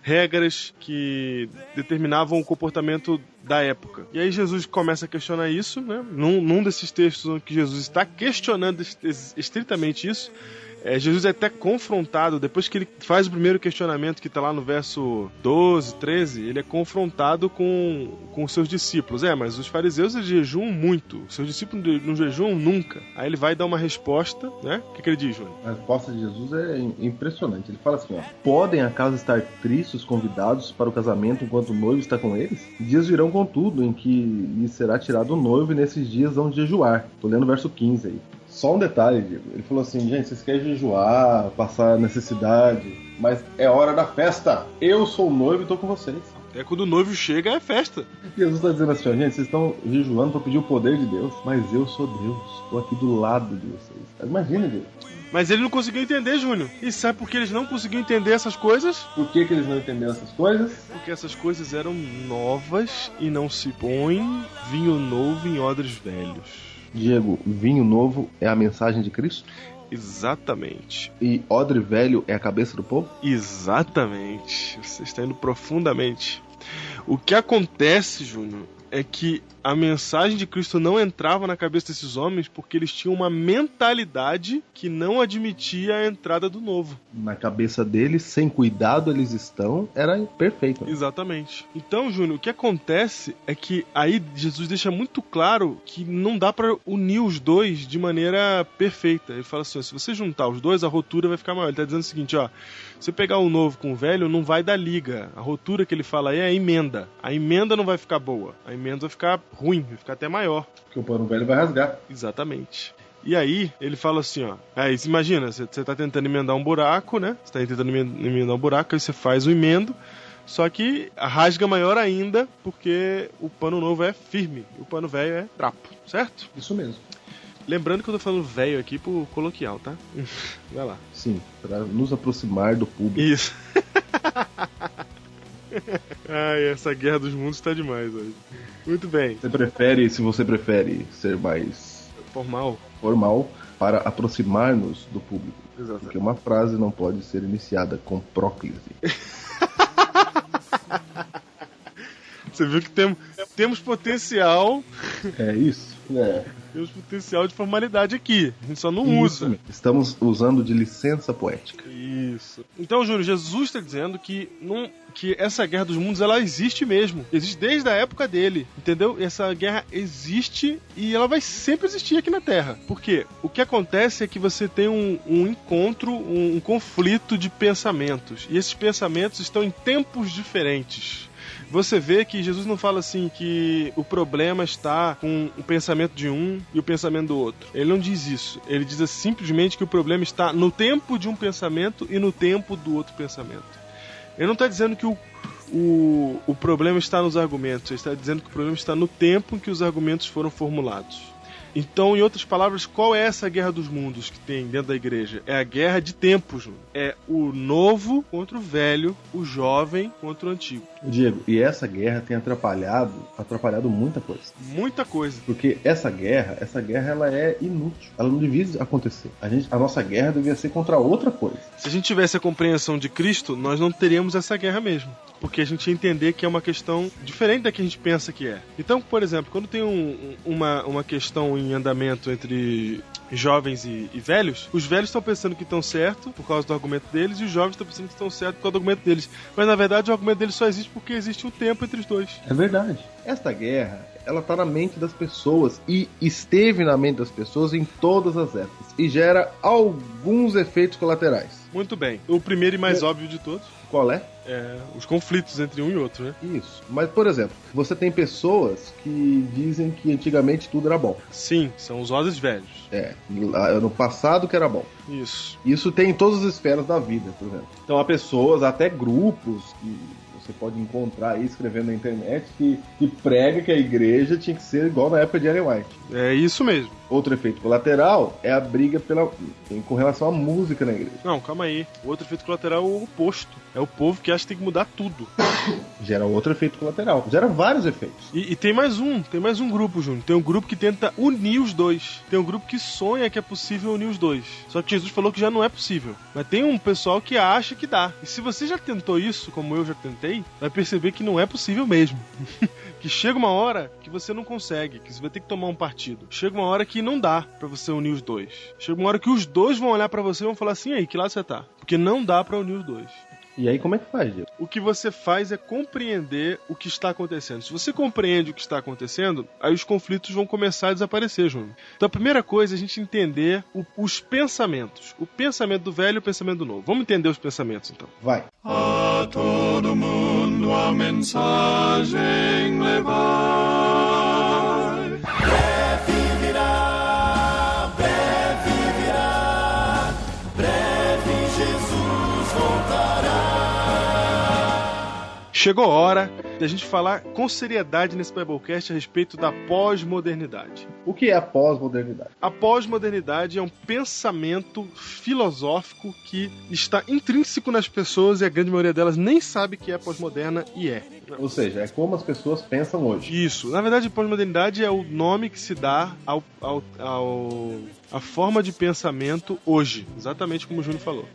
regras que determinavam o comportamento da época. E aí Jesus começa a questionar isso, né? Num desses textos onde que Jesus está questionando estritamente isso, Jesus é até confrontado, depois que ele faz o primeiro questionamento, que está lá no verso 12, 13, ele é confrontado com os seus discípulos. Mas os fariseus eles jejuam muito, os seus discípulos não jejuam nunca. Aí ele vai dar uma resposta, né? O que ele diz, Júnior? A resposta de Jesus é impressionante. Ele fala assim, ó: podem acaso estar tristes os convidados para o casamento enquanto o noivo está com eles? Dias virão, contudo, em que lhe será tirado o noivo, e nesses dias vão jejuar. Tô lendo o verso 15 aí. Só um detalhe, Diego. Ele falou assim, gente, vocês querem jejuar, passar necessidade, mas é hora da festa. Eu sou o noivo e tô com vocês. Quando o noivo chega, é festa. Jesus está dizendo assim, ó, gente, vocês estão jejuando para pedir o poder de Deus, mas eu sou Deus. Tô aqui do lado de vocês. Imagina, Diego. Mas ele não conseguiu entender, Júnior. E sabe por que eles não conseguiram entender essas coisas? Por que eles não entenderam essas coisas? Porque essas coisas eram novas e não se põe vinho novo em odres velhos. Diego, vinho novo é a mensagem de Cristo? Exatamente. E odre velho é a cabeça do povo? Exatamente. Você está indo profundamente. O que acontece, Júnior, é que a mensagem de Cristo não entrava na cabeça desses homens porque eles tinham uma mentalidade que não admitia a entrada do novo. Na cabeça deles, sem cuidado eles estão, era perfeito. Exatamente. Então, Júnior, o que acontece é que aí Jesus deixa muito claro que não dá pra unir os dois de maneira perfeita. Ele fala assim, ó, se você juntar os dois, a rotura vai ficar maior. Ele tá dizendo o seguinte, ó, se você pegar o novo com o velho, não vai dar liga. A rotura que ele fala aí é a emenda. A emenda não vai ficar boa. A emenda vai ficar ruim, vai ficar até maior. Porque o pano velho vai rasgar. Exatamente. E aí, ele fala assim, ó. Aí, imagina, você tá tentando emendar um buraco, né? Você tá tentando emendar um buraco, aí você faz o emendo. Só que rasga maior ainda, porque o pano novo é firme. E o pano velho é trapo, certo? Isso mesmo. Lembrando que eu tô falando velho aqui pro coloquial, tá? Vai lá. Sim, pra nos aproximar do público. Isso. Ai, essa guerra dos mundos tá demais hoje. Muito bem. Se você prefere ser mais formal para aproximar-nos do público. Exatamente. Porque uma frase não pode ser iniciada com próclise. Você viu que temos potencial. É isso? É. Temos potencial de formalidade aqui. A gente só não usa. Estamos usando de licença poética. Isso. Então, Júnior, Jesus está dizendo que essa guerra dos mundos, ela existe mesmo. Existe desde a época dele, entendeu? Essa guerra existe e ela vai sempre existir aqui na Terra. Por quê? O que acontece é que você tem um encontro, um conflito de pensamentos. E esses pensamentos estão em tempos diferentes. Você vê que Jesus não fala assim que o problema está com o pensamento de um e o pensamento do outro. Ele não diz isso. Ele diz simplesmente que o problema está no tempo de um pensamento e no tempo do outro pensamento. Ele não está dizendo que o problema está nos argumentos. Ele está dizendo que o problema está no tempo em que os argumentos foram formulados. Então, em outras palavras, qual é essa guerra dos mundos que tem dentro da igreja? É a guerra de tempos. É o novo contra o velho, o jovem contra o antigo. Diego, e essa guerra tem atrapalhado muita coisa. Muita coisa. Porque essa guerra ela é inútil. Ela não devia acontecer. A nossa guerra devia ser contra outra coisa. Se a gente tivesse a compreensão de Cristo, nós não teríamos essa guerra mesmo. Porque a gente ia entender que é uma questão diferente da que a gente pensa que é. Então, por exemplo, quando tem uma questão em andamento entre jovens e velhos, os velhos estão pensando que estão certo por causa do argumento deles e os jovens estão pensando que estão certo por causa do argumento deles. Mas, na verdade, o argumento deles só existe porque existe um tempo entre os dois. É verdade. Esta guerra, ela tá na mente das pessoas e esteve na mente das pessoas em todas as épocas e gera alguns efeitos colaterais. Muito bem. O primeiro e mais óbvio de todos. Qual é? Os conflitos entre um e outro, né? Isso. Mas, por exemplo, você tem pessoas que dizem que antigamente tudo era bom. Sim, são os odres velhos. No passado que era bom. Isso. Isso tem em todas as esferas da vida, por exemplo. Então há pessoas, até grupos que você pode encontrar aí escrevendo na internet que prega que a igreja tinha que ser igual na época de Ellen White. É isso mesmo. Outro efeito colateral é a briga com relação à música na igreja. Não, calma aí. O outro efeito colateral é o oposto. É o povo que acha que tem que mudar tudo. Gera outro efeito colateral. Gera vários efeitos. E tem mais um grupo, Júnior. Tem um grupo que tenta unir os dois. Tem um grupo que sonha que é possível unir os dois. Só que Jesus falou que já não é possível. Mas tem um pessoal que acha que dá. E se você já tentou isso, como eu já tentei, vai perceber que não é possível mesmo. Que chega uma hora que você não consegue, que você vai ter que tomar um partido. Chega uma hora que não dá pra você unir os dois. Chega uma hora que os dois vão olhar pra você e vão falar assim, aí, que lado você tá? Porque não dá pra unir os dois. E aí como é que faz, Diego? O que você faz é compreender o que está acontecendo. Se você compreende o que está acontecendo, aí os conflitos vão começar a desaparecer, Júnior. Então a primeira coisa é a gente entender os pensamentos. O pensamento do velho e o pensamento do novo. Vamos entender os pensamentos, então. Vai. A todo mundo a mensagem levai. Breve virá, breve Jesus voltará. Chegou a hora da gente falar com seriedade nesse Biblecast a respeito da pós-modernidade. O que é a pós-modernidade? A pós-modernidade é um pensamento filosófico que está intrínseco nas pessoas e a grande maioria delas nem sabe que é pós-moderna e é. Ou seja, é como as pessoas pensam hoje. Isso. Na verdade, pós-modernidade é o nome que se dá à forma de pensamento hoje. Exatamente como o Júnior falou.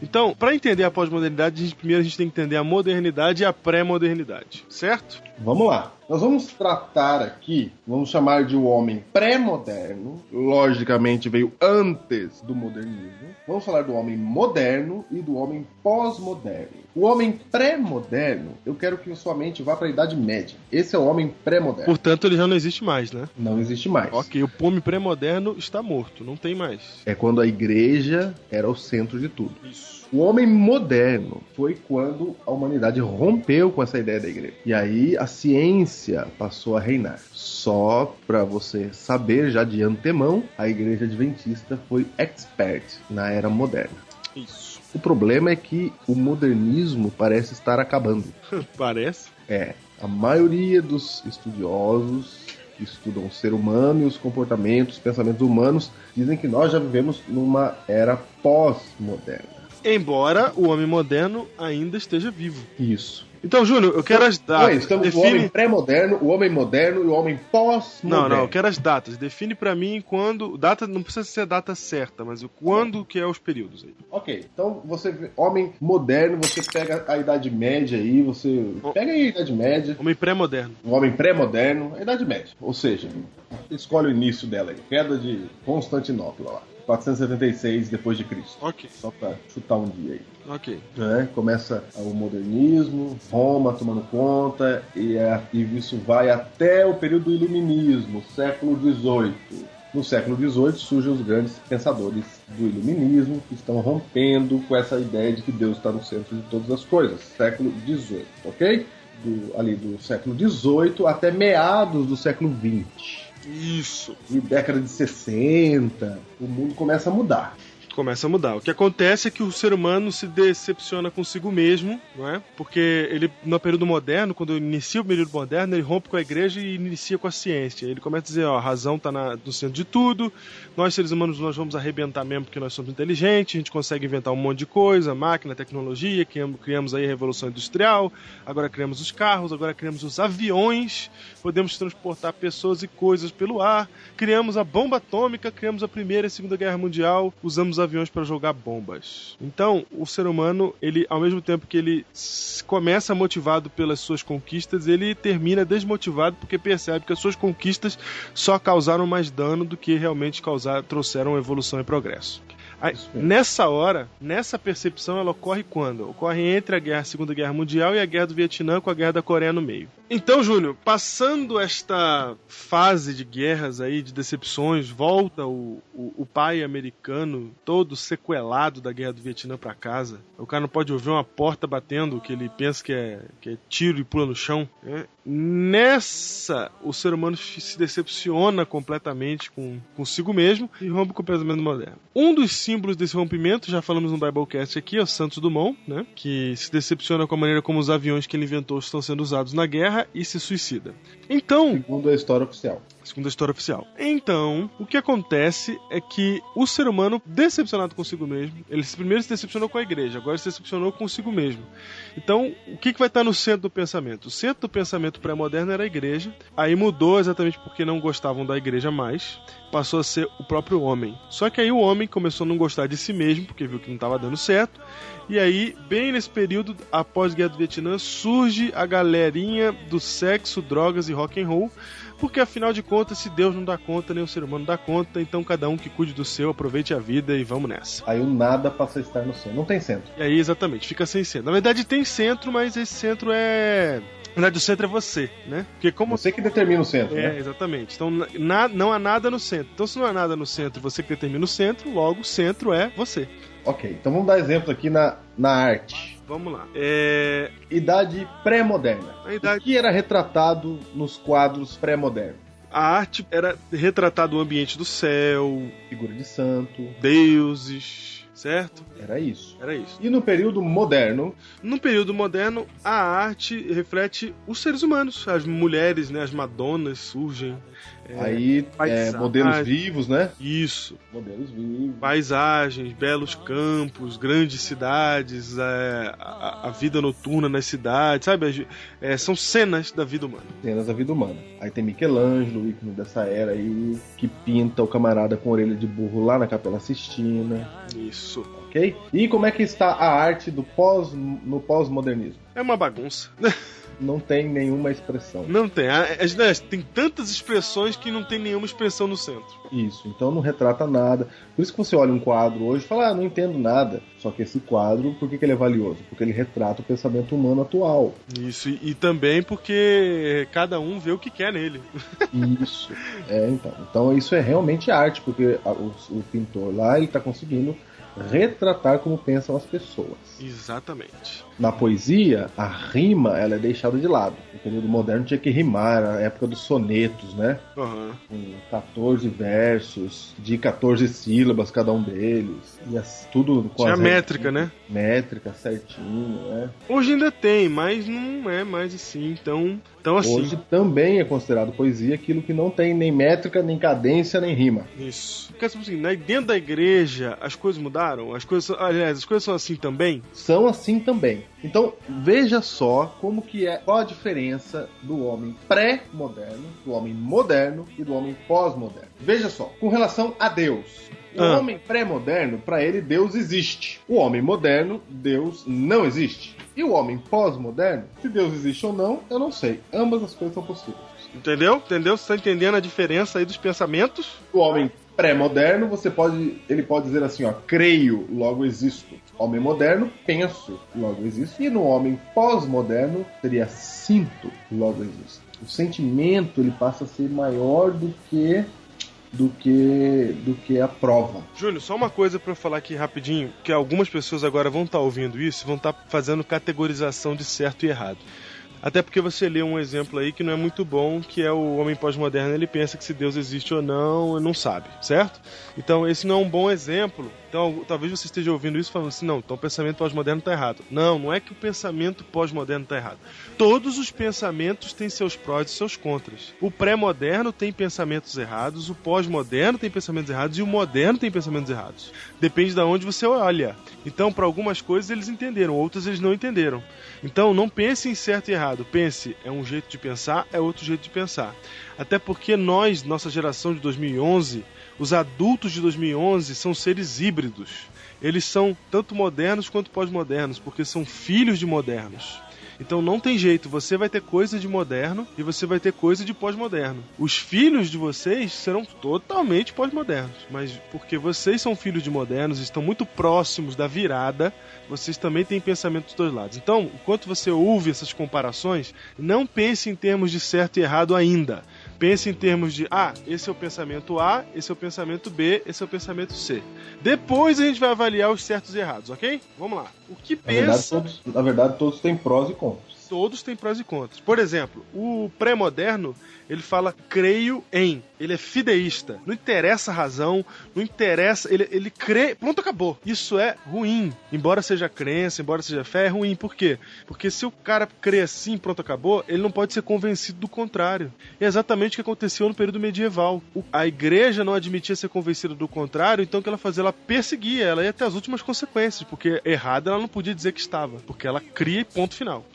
Então, para entender a pós-modernidade, primeiro a gente tem que entender a modernidade e a pré-modernidade, certo? Vamos lá. Nós vamos tratar aqui, vamos chamar de o homem pré-moderno, logicamente veio antes do modernismo. Vamos falar do homem moderno e do homem pós-moderno. O homem pré-moderno, eu quero que sua mente vá para a Idade Média. Esse é o homem pré-moderno. Portanto, ele já não existe mais, né? Não existe mais. Ok, o homem pré-moderno está morto, não tem mais. É quando a igreja era o centro de tudo. Isso. O homem moderno foi quando a humanidade rompeu com essa ideia da igreja. E aí a ciência passou a reinar. Só para você saber já de antemão, a igreja adventista foi expert na era moderna. Isso. O problema é que o modernismo parece estar acabando. Parece? É. A maioria dos estudiosos que estudam o ser humano e os comportamentos, os pensamentos humanos, dizem que nós já vivemos numa era pós-moderna. Embora o homem moderno ainda esteja vivo. Isso. Então, Júnior, eu quero as datas. Estamos no homem pré-moderno, o homem moderno e o homem pós-moderno. Não, eu quero as datas. Define pra mim quando... Data não precisa ser a data certa, mas o quando que é os períodos aí. Ok, então você vê homem moderno, você pega a Idade Média aí, você... Pega aí a Idade Média. Homem pré-moderno. O homem pré-moderno, a Idade Média. Ou seja, escolhe o início dela aí. Queda de Constantinopla lá. 476 depois de Cristo. Ok. Só pra chutar um dia aí. Ok. Começa o modernismo, Roma tomando conta, e isso vai até o período do iluminismo, século XVIII. No século XVIII surgem os grandes pensadores do iluminismo, que estão rompendo com essa ideia de que Deus está no centro de todas as coisas. Século XVIII, ok? Ali do século XVIII até meados do século XX. Isso. E década de 60, o mundo começa a mudar. Começa a mudar. O que acontece é que o ser humano se decepciona consigo mesmo, não é? Porque ele, no período moderno, quando inicia o período moderno, ele rompe com a igreja e inicia com a ciência. Ele começa a dizer, ó, a razão está no centro de tudo, nós seres humanos nós vamos arrebentar mesmo porque nós somos inteligentes, a gente consegue inventar um monte de coisa, máquina, tecnologia, criamos aí a Revolução Industrial, agora criamos os carros, agora criamos os aviões, podemos transportar pessoas e coisas pelo ar, criamos a bomba atômica, criamos a Primeira e a Segunda Guerra Mundial, usamos aviões para jogar bombas. Então, o ser humano, ele, ao mesmo tempo que ele começa motivado pelas suas conquistas, ele termina desmotivado porque percebe que as suas conquistas só causaram mais dano do que realmente trouxeram evolução e progresso. Aí, nessa hora, nessa percepção, ela ocorre quando? Ocorre entre a Segunda Guerra Mundial e a Guerra do Vietnã, com a Guerra da Coreia no meio. Então, Júnior, passando esta fase de guerras aí, de decepções, volta o pai americano todo sequelado da Guerra do Vietnã pra casa. O cara não pode ouvir uma porta batendo, que ele pensa que é tiro e pula no chão. Né? Nessa, o ser humano se decepciona completamente consigo mesmo e rompe com o pensamento moderno. Um dos símbolos desse rompimento, já falamos no Biblecast aqui, é o Santos Dumont, né? Que se decepciona com a maneira como os aviões que ele inventou estão sendo usados na guerra e se suicida. Então, segundo a história oficial. Então, o que acontece é que o ser humano, decepcionado consigo mesmo, ele primeiro se decepcionou com a igreja, agora se decepcionou consigo mesmo. Então, o que vai estar no centro do pensamento? O centro do pensamento pré-moderno era a igreja, aí mudou exatamente porque não gostavam da igreja mais, passou a ser o próprio homem. Só que aí o homem começou a não gostar de si mesmo, porque viu que não estava dando certo, e aí, bem nesse período, após a Guerra do Vietnã, surge a galerinha do sexo, drogas e rock and roll, porque afinal de contas, se Deus não dá conta, nem o ser humano dá conta, então cada um que cuide do seu, aproveite a vida e vamos nessa. Aí o nada passa a estar no centro, não tem centro. E aí, exatamente, fica sem centro. Na verdade tem centro, mas esse centro é... Na verdade, o centro é você, né? Porque como... Você que determina o centro, né? Exatamente. Então não há nada no centro. Então se não há nada no centro, você que determina o centro, logo o centro é você. Ok, então vamos dar exemplo aqui na arte. Vamos lá. Idade pré-moderna. O que era retratado nos quadros pré-modernos? A arte era retratado o ambiente do céu, figura de santo, deuses, certo? Era isso. Era isso. E no período moderno? No período moderno, a arte reflete os seres humanos. As mulheres, né, as madonas surgem. Aí, modelos vivos, né? Isso. Modelos vivos. Paisagens, belos campos, grandes cidades, a vida noturna nas cidades, sabe? São cenas da vida humana. Cenas da vida humana. Aí tem Michelangelo, o ícone dessa era aí, que pinta o camarada com orelha de burro lá na Capela Sistina. Isso. Ok? E como é que está a arte no pós-modernismo? É uma bagunça. não tem nenhuma expressão. Não tem. Tem tantas expressões que não tem nenhuma expressão no centro. Isso, então não retrata nada. Por isso que você olha um quadro hoje e fala, não entendo nada. Só que esse quadro, por que ele é valioso? Porque ele retrata o pensamento humano atual. Isso, e também porque cada um vê o que quer nele. Isso, então isso é realmente arte, porque o pintor lá, ele está conseguindo retratar como pensam as pessoas. Exatamente. Na poesia, a rima ela é deixada de lado. No período moderno tinha que rimar, a época dos sonetos, né? Uhum. Com 14 versos, de 14 sílabas cada um deles. E tudo com tinha métrica, né? Métrica, certinho, né? Hoje ainda tem, mas não é mais assim, então assim. Hoje também é considerado poesia aquilo que não tem nem métrica, nem cadência, nem rima. Isso. Porque assim, né? Dentro da igreja, as coisas mudaram? As coisas são assim também? São assim também. Então, veja só como que qual a diferença do homem pré-moderno, do homem moderno e do homem pós-moderno. Veja só, com relação a Deus. O homem pré-moderno, para ele, Deus existe. O homem moderno, Deus não existe. E o homem pós-moderno, se Deus existe ou não, eu não sei. Ambas as coisas são possíveis. Entendeu? Você tá entendendo a diferença aí dos pensamentos? O homem pré-moderno, ele pode dizer assim, creio, logo existo. Homem moderno, penso, logo existo. E no homem pós-moderno, seria sinto, logo existo. O sentimento, ele passa a ser maior do que a prova. Júnior, só uma coisa pra eu falar aqui rapidinho, que algumas pessoas agora vão estar ouvindo isso e vão estar fazendo categorização de certo e errado. Até porque você lê um exemplo aí que não é muito bom, que é o homem pós-moderno, ele pensa que se Deus existe ou não, não sabe, certo? Então esse não é um bom exemplo. Então talvez você esteja ouvindo isso falando assim, não, então o pensamento pós-moderno está errado. Não é que o pensamento pós-moderno está errado. Todos os pensamentos têm seus prós e seus contras. O pré-moderno tem pensamentos errados, o pós-moderno tem pensamentos errados e o moderno tem pensamentos errados. Depende de onde você olha. Então, para algumas coisas eles entenderam, outras eles não entenderam. Então não pense em certo e errado. Pense, é um jeito de pensar, é outro jeito de pensar. Até porque nossa geração de 2011, os adultos de 2011 são seres híbridos. Eles são tanto modernos quanto pós-modernos, porque são filhos de modernos. Então não tem jeito, você vai ter coisa de moderno e você vai ter coisa de pós-moderno. Os filhos de vocês serão totalmente pós-modernos, mas porque vocês são filhos de modernos, estão muito próximos da virada, vocês também têm pensamento dos dois lados. Então, enquanto você ouve essas comparações, não pense em termos de certo e errado ainda. Pense em termos de, esse é o pensamento A, esse é o pensamento B, esse é o pensamento C. Depois a gente vai avaliar os certos e errados, ok? Vamos lá. O que pensa... Na verdade, todos têm prós e contras. Todos têm prós e contras. Por exemplo, o pré-moderno, ele fala creio em. Ele é fideísta. Não interessa a razão, não interessa... Ele crê... Pronto, acabou. Isso é ruim. Embora seja crença, embora seja fé, é ruim. Por quê? Porque se o cara crê assim, pronto, acabou, ele não pode ser convencido do contrário. É exatamente o que aconteceu no período medieval. A igreja não admitia ser convencida do contrário, então o que ela fazia? Ela perseguia, ela ia até as últimas consequências, porque errada ela não podia dizer que estava, porque ela cria e ponto final.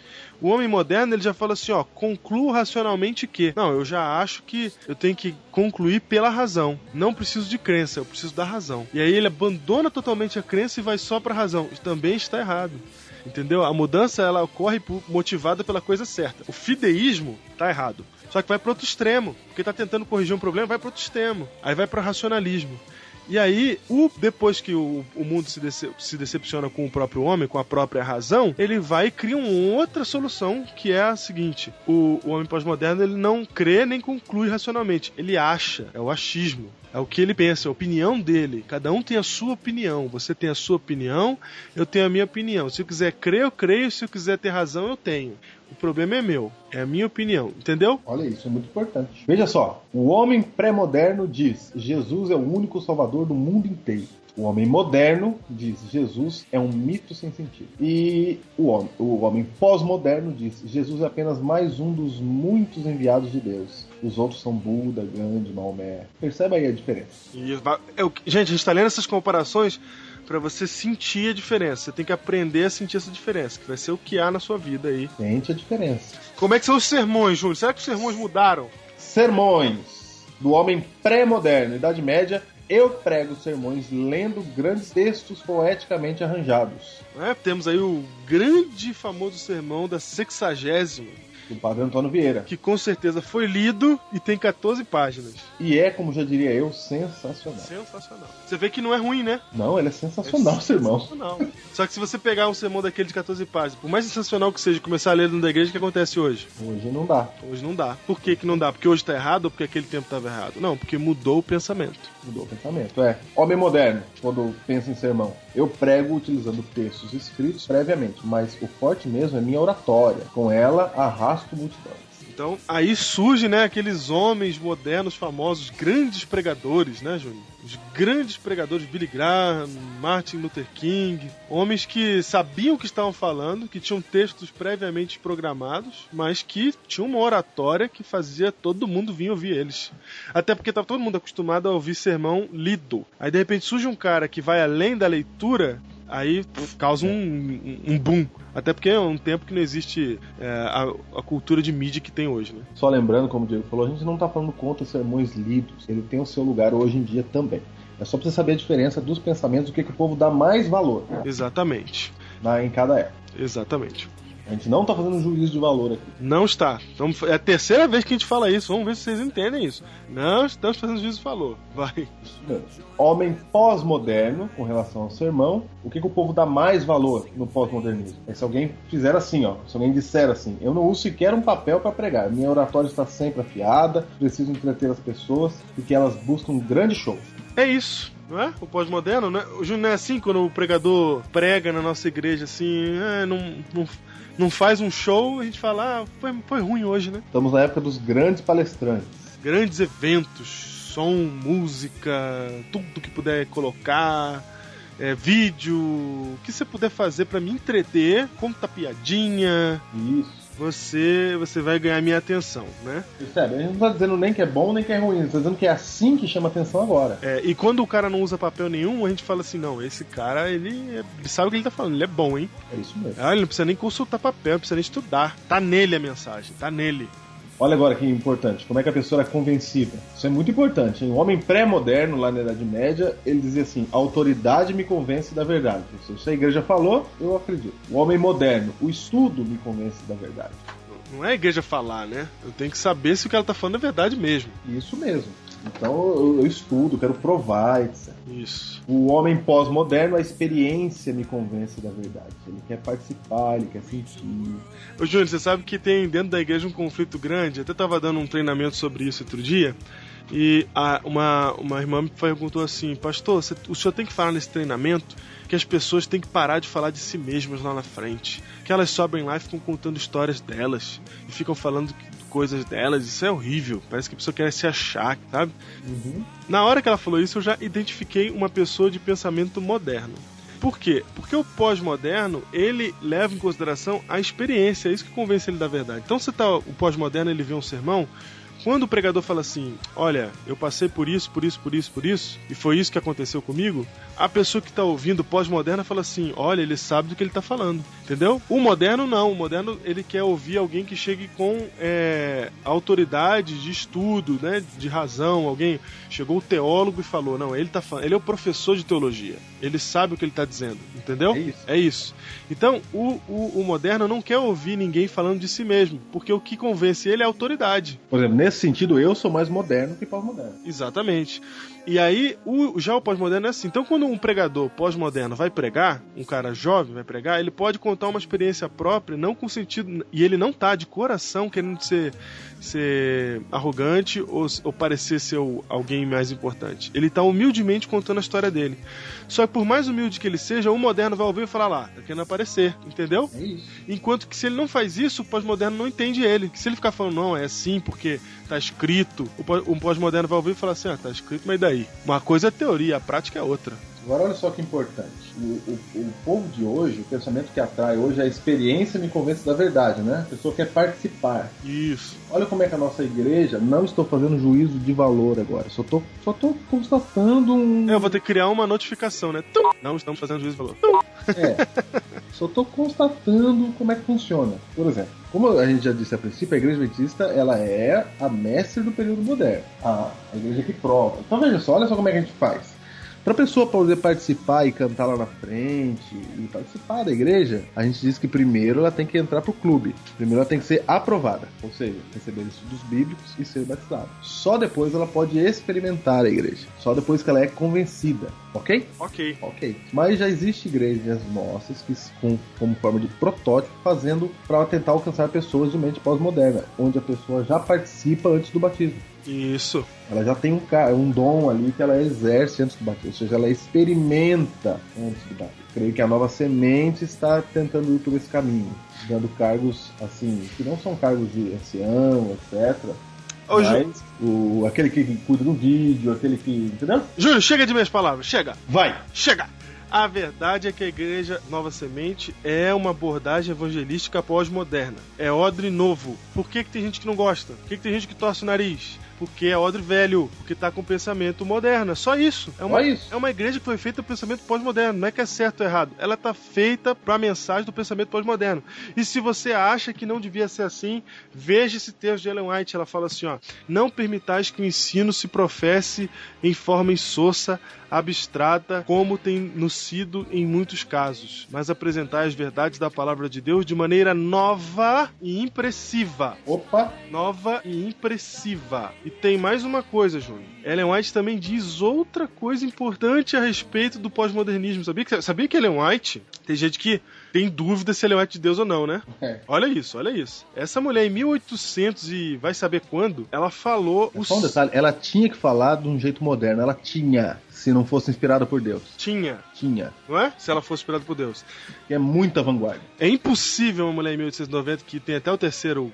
O homem moderno, ele já fala assim, concluo racionalmente que... Não, eu já acho que eu tenho que concluir pela razão. Não preciso de crença, eu preciso da razão. E aí ele abandona totalmente a crença e vai só pra razão. Isso também está errado. Entendeu? A mudança, ela ocorre motivada pela coisa certa. O fideísmo tá errado. Só que vai pro outro extremo. Porque tá tentando corrigir um problema, vai pro outro extremo. Aí vai pro racionalismo. E aí, depois que o mundo se decepciona com o próprio homem, com a própria razão, ele vai e cria uma outra solução, que é a seguinte: o homem pós-moderno, ele não crê nem conclui racionalmente, ele acha, é o achismo. É o que ele pensa, é a opinião dele. Cada um tem a sua opinião. Você tem a sua opinião, eu tenho a minha opinião. Se eu quiser crer, eu creio. Se eu quiser ter razão, eu tenho. O problema é meu, é a minha opinião, entendeu? Olha, isso é muito importante. Veja só, o homem pré-moderno diz: Jesus é o único salvador do mundo inteiro. O homem moderno diz: Jesus é um mito sem sentido. E o homem pós-moderno diz: Jesus é apenas mais um dos muitos enviados de Deus. Os outros são Buda, Gandhi, Maomé. Perceba aí a diferença. Gente, a gente está lendo essas comparações para você sentir a diferença. Você tem que aprender a sentir essa diferença, que vai ser o que há na sua vida aí. Sente a diferença. Como é que são os sermões, Júnior? Será que os sermões mudaram? Sermões do homem pré-moderno, Idade Média. Eu prego sermões lendo grandes textos poeticamente arranjados. Temos aí o grande e famoso sermão da 60ª, do Padre Antônio Vieira. Que com certeza foi lido e tem 14 páginas. E é, como já diria eu, sensacional. Sensacional. Você vê que não é ruim, né? Não, ele é sensacional, sermão. Sensacional. Só que se você pegar um sermão daquele de 14 páginas, por mais sensacional que seja, começar a ler dentro da igreja, o que acontece hoje? Hoje não dá. Hoje não dá. Por que não dá? Porque hoje tá errado ou porque aquele tempo tava errado? Não, porque mudou o pensamento. Mudou o pensamento, é. Homem moderno, quando pensa em sermão, eu prego utilizando textos escritos previamente, mas o forte mesmo é minha oratória. Com ela, arrasto multidões. Então, aí surge, né, aqueles homens modernos, famosos, grandes pregadores, né, Júnior? Os grandes pregadores, Billy Graham, Martin Luther King, homens que sabiam o que estavam falando, que tinham textos previamente programados, mas que tinham uma oratória que fazia todo mundo vir ouvir eles. Até porque estava todo mundo acostumado a ouvir sermão lido. Aí, de repente, surge um cara que vai além da leitura, aí causa um boom. Até porque é um tempo que não existe a cultura de mídia que tem hoje, né? Só lembrando, como o Diego falou, a gente não está falando contra sermões lidos. Ele tem o seu lugar hoje em dia também. É só pra você saber a diferença dos pensamentos, o que o povo dá mais valor. Exatamente. Em cada época. Exatamente. A gente não tá fazendo juízo de valor aqui. Não está. Então, é a terceira vez que a gente fala isso. Vamos ver se vocês entendem isso. Não estamos fazendo juízo de valor. Vai. Homem pós-moderno, com relação ao sermão, o que o povo dá mais valor no pós-modernismo? É se alguém fizer assim, ó. Se alguém disser assim, eu não uso sequer um papel para pregar. Minha oratória está sempre afiada, preciso entreter as pessoas, porque elas buscam um grande show. É isso. Não é? O pós-moderno, né? O Júnior, não é assim quando o pregador prega na nossa igreja, assim, não faz um show, a gente fala, foi ruim hoje, né? Estamos na época dos grandes palestrantes. Grandes eventos, som, música, tudo que puder colocar, vídeo, o que você puder fazer pra me entreter, conta piadinha. Isso. Você vai ganhar minha atenção, né? Percebe? A gente não tá dizendo nem que é bom nem que é ruim, a gente tá dizendo que é assim que chama atenção agora. E quando o cara não usa papel nenhum, a gente fala assim, não, esse cara, ele sabe o que ele tá falando, ele é bom, hein? É isso mesmo. Ele não precisa nem consultar papel, não precisa nem estudar. Tá nele a mensagem, tá nele. Olha agora que importante, como é que a pessoa é convencida. Isso é muito importante, hein? O homem pré-moderno, lá na Idade Média, ele dizia assim, a autoridade me convence da verdade. Se a igreja falou, eu acredito. O homem moderno, o estudo me convence da verdade. Não é a igreja falar, né? Eu tenho que saber se o que ela tá falando é verdade mesmo. Isso mesmo. Então eu estudo, quero provar, etc. Isso. O homem pós-moderno, a experiência me convence da verdade. Ele quer participar, ele quer sentir. Ô Júnior, você sabe que tem dentro da igreja um conflito grande? Eu até tava dando um treinamento sobre isso outro dia. E uma irmã me perguntou assim, pastor, o senhor tem que falar nesse treinamento que as pessoas têm que parar de falar de si mesmas lá na frente. Que elas sobem lá e ficam contando histórias delas. E ficam falando coisas delas, isso é horrível. Parece que a pessoa quer se achar, sabe? Uhum. Na hora que ela falou isso, eu já identifiquei uma pessoa de pensamento moderno. Por quê? Porque o pós-moderno, ele leva em consideração a experiência, é isso que convence ele da verdade. Então, o pós-moderno, ele vê um sermão, quando o pregador fala assim, olha, eu passei por isso, e foi isso que aconteceu comigo, a pessoa que está ouvindo pós-moderna fala assim, olha, ele sabe do que ele está falando, entendeu? O moderno não, o moderno ele quer ouvir alguém que chegue com autoridade de estudo, né, de razão, alguém, chegou o teólogo e falou, não, ele é o professor de teologia, ele sabe o que ele está dizendo, entendeu? É isso. Então, o moderno não quer ouvir ninguém falando de si mesmo, porque o que convence ele é a autoridade. Por exemplo, nesse sentido, eu sou mais moderno que pós-moderno. Exatamente. E aí, já o pós-moderno é assim. Então, quando um pregador pós-moderno vai pregar, um cara jovem vai pregar, ele pode contar uma experiência própria, não com sentido... E ele não tá de coração querendo ser arrogante ou parecer ser alguém mais importante. Ele tá humildemente contando a história dele. Só que por mais humilde que ele seja, o moderno vai ouvir e falar lá, tá querendo aparecer, entendeu? É isso. Enquanto que se ele não faz isso, o pós-moderno não entende ele. Se ele ficar falando, não, é assim porque tá escrito, o pós-moderno vai ouvir e falar assim, tá escrito, mas daí? Uma coisa é teoria, a prática é outra. Agora olha só que importante. O povo de hoje, o pensamento que atrai hoje é a experiência me convence da verdade, né? A pessoa quer participar. Isso. Olha como é que a nossa igreja, não estou fazendo juízo de valor agora, só tô constatando eu vou ter que criar uma notificação, né? Não estamos fazendo juízo de valor. Só tô constatando como é que funciona. Por exemplo, como a gente já disse a princípio, a igreja adventista, ela é a mestre do período moderno. A igreja que prova. Então veja só, olha só como é que a gente faz. Pra pessoa poder participar e cantar lá na frente e participar da igreja, a gente diz que primeiro ela tem que entrar pro clube. Primeiro ela tem que ser aprovada, ou seja, receber estudos bíblicos e ser batizada. Só depois ela pode experimentar a igreja. Só depois que ela é convencida, ok? Ok. Mas já existe igrejas nossas que, como forma de protótipo, fazendo para tentar alcançar pessoas de mente pós-moderna, onde a pessoa já participa antes do batismo. Isso. Ela já tem um dom ali que ela exerce antes do batismo, ou seja, ela experimenta antes do batismo. Creio que a Nova Semente está tentando ir por esse caminho, dando cargos assim, que não são cargos de ancião, etc. Mas aquele que cuida do vídeo, aquele que... Entendeu? Júlio, chega de minhas palavras, chega! Vai! Chega! A verdade é que a Igreja Nova Semente é uma abordagem evangelística pós-moderna. É odre novo. Por que tem gente que não gosta? Por que tem gente que torce o nariz? Porque é odre velho, porque tá com pensamento moderno. É só isso. É uma igreja que foi feita para o pensamento pós-moderno. Não é que é certo ou errado. Ela tá feita para a mensagem do pensamento pós-moderno. E se você acha que não devia ser assim, veja esse texto de Ellen White. Ela fala assim, ó: não permitais que o ensino se professe em forma insossa, abstrata, como tem nos sido em muitos casos, mas apresentai as verdades da palavra de Deus de maneira nova e impressiva. Nova e impressiva. E tem mais uma coisa, Júnior. Ellen White também diz outra coisa importante a respeito do pós-modernismo. Sabia que Ellen White, tem gente que tem dúvida se Ellen White é de Deus ou não, né? Olha isso. Essa mulher, em 1800 e vai saber quando, ela falou... Só um detalhe, ela tinha que falar de um jeito moderno. Ela tinha, se não fosse inspirada por Deus. Tinha. Não é? Se ela fosse inspirada por Deus. É muita vanguarda. É impossível uma mulher em 1890 que tem até o terceiro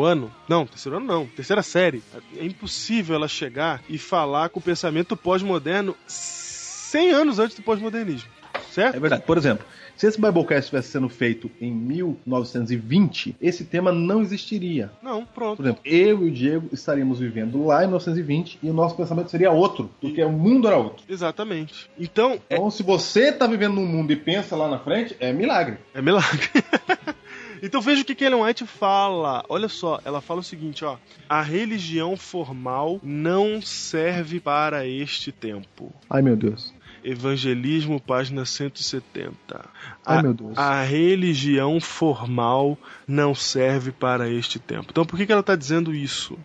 ano. Não, terceira série. É impossível ela chegar e falar com o pensamento pós-moderno 100 anos antes do pós-modernismo. Certo? É verdade. Por exemplo, se esse Biblecast estivesse sendo feito em 1920, esse tema não existiria. Não, pronto. Por exemplo, eu e o Diego estaríamos vivendo lá em 1920 e o nosso pensamento seria outro, porque o mundo era outro. Exatamente. Então, se você está vivendo num mundo e pensa lá na frente, é milagre. É milagre. Então veja o que Ellen White fala. Olha só, ela fala o seguinte, ó: a religião formal não serve para este tempo. Ai, meu Deus. Evangelismo, página 170. Ai, meu Deus. A religião formal não serve para este tempo. Então por que ela está dizendo isso?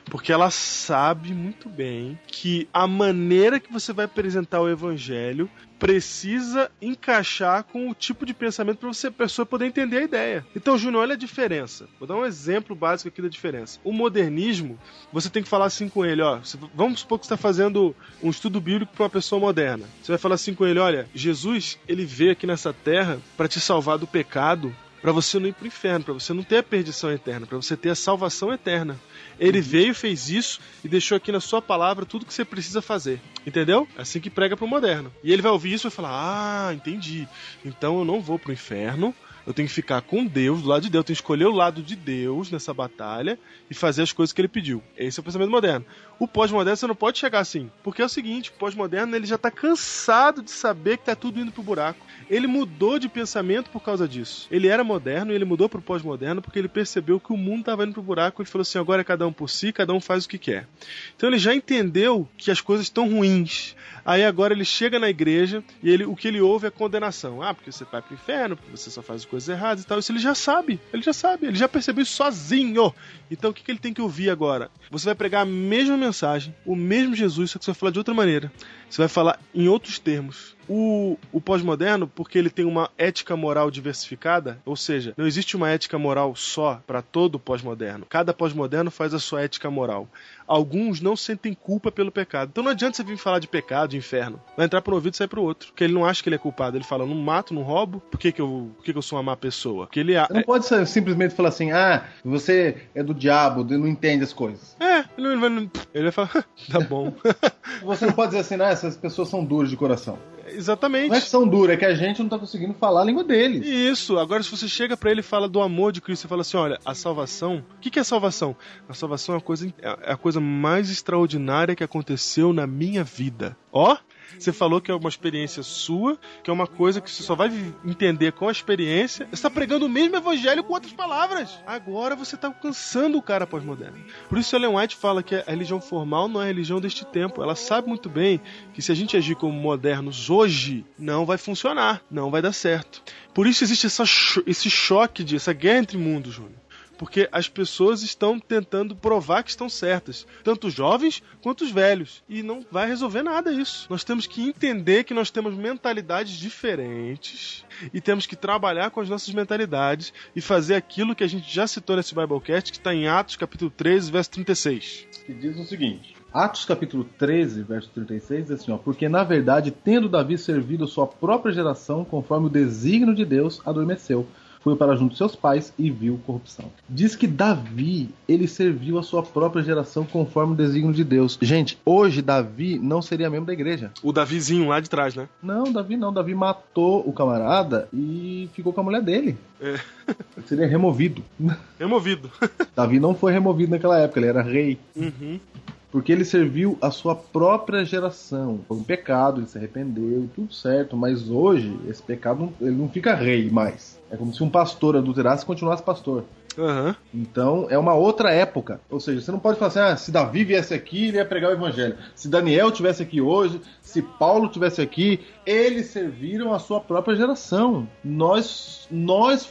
Porque ela sabe muito bem que a maneira que você vai apresentar o evangelho precisa encaixar com o tipo de pensamento para a pessoa poder entender a ideia. Então, Júnior, olha a diferença. Vou dar um exemplo básico aqui da diferença. O modernismo, você tem que falar assim com ele, ó. Vamos supor que você está fazendo um estudo bíblico para uma pessoa moderna. Você vai falar assim com ele, olha, Jesus, ele veio aqui nessa terra para te salvar do pecado, para você não ir para o inferno, para você não ter a perdição eterna, para você ter a salvação eterna. Ele veio, fez isso e deixou aqui na sua palavra tudo que você precisa fazer. Entendeu? É assim que prega pro moderno. E ele vai ouvir isso e vai falar: ah, entendi. Então eu não vou pro inferno, eu tenho que ficar com Deus, do lado de Deus. Eu tenho que escolher o lado de Deus nessa batalha e fazer as coisas que ele pediu. Esse é o pensamento moderno. O pós-moderno você não pode chegar assim. Porque é o seguinte, o pós-moderno ele já tá cansado de saber que tá tudo indo pro buraco. Ele mudou de pensamento por causa disso. Ele era moderno e ele mudou pro pós-moderno porque ele percebeu que o mundo tava indo pro buraco e falou assim, agora é cada um por si, cada um faz o que quer. Então ele já entendeu que as coisas estão ruins. Aí agora ele chega na igreja e o que ele ouve é condenação. Ah, porque você vai pro inferno, porque você só faz coisas erradas e tal. Isso ele já sabe, ele já percebeu isso sozinho. Então o que ele tem que ouvir agora? Você vai pregar a mesma mensagem, o mesmo Jesus, só que você vai falar de outra maneira. Você vai falar em outros termos. O pós-moderno, porque ele tem uma ética moral diversificada, ou seja, não existe uma ética moral só para todo pós-moderno. Cada pós-moderno faz a sua ética moral. Alguns não sentem culpa pelo pecado. Então não adianta você vir falar de pecado, de inferno. Vai entrar para um ouvido e sair para o outro. Porque ele não acha que ele é culpado. Ele fala, não mato, não roubo. Por que eu sou uma má pessoa? Porque ele Você não pode simplesmente falar assim, você é do diabo, não entende as coisas. Ele vai falar, tá bom. Você não pode dizer assim, essas pessoas são duras de coração. Exatamente. Não é que são duras, é que a gente não tá conseguindo falar a língua deles. Isso. Agora, se você chega pra ele e fala do amor de Cristo, você fala assim, olha, a salvação... O que é salvação? A salvação é a coisa mais extraordinária que aconteceu na minha vida. Ó, você falou que é uma experiência sua, que é uma coisa que você só vai entender com a experiência. Você está pregando o mesmo evangelho com outras palavras. Agora você está alcançando o cara pós-moderno. Por isso Ellen White fala que a religião formal não é a religião deste tempo. Ela sabe muito bem que se a gente agir como modernos hoje, não vai funcionar, não vai dar certo. Por isso existe esse choque, essa guerra entre mundos, Júnior. Porque as pessoas estão tentando provar que estão certas, tanto os jovens quanto os velhos, e não vai resolver nada isso. Nós temos que entender que nós temos mentalidades diferentes e temos que trabalhar com as nossas mentalidades e fazer aquilo que a gente já citou nesse Biblecast, que está em Atos capítulo 13, verso 36. Que diz o seguinte: Atos capítulo 13, verso 36, diz assim, ó: porque na verdade, tendo Davi servido sua própria geração, conforme o desígnio de Deus, adormeceu. Foi para junto de seus pais e viu corrupção. Diz que Davi, ele serviu a sua própria geração conforme o desígnio de Deus. Gente, hoje Davi não seria membro da igreja. O Davizinho lá de trás, né? Não, Davi não. Davi matou o camarada e ficou com a mulher dele. É. Ele seria removido. Removido. Davi não foi removido naquela época, ele era rei. Uhum. Porque ele serviu a sua própria geração. Foi um pecado, ele se arrependeu, tudo certo. Mas hoje, esse pecado, ele não fica rei mais. É como se um pastor adulterasse e continuasse pastor. Uhum. Então, é uma outra época. Ou seja, você não pode falar assim, se Davi viesse aqui, ele ia pregar o evangelho. Se Daniel tivesse aqui hoje, se Paulo tivesse aqui, eles serviram a sua própria geração. Nós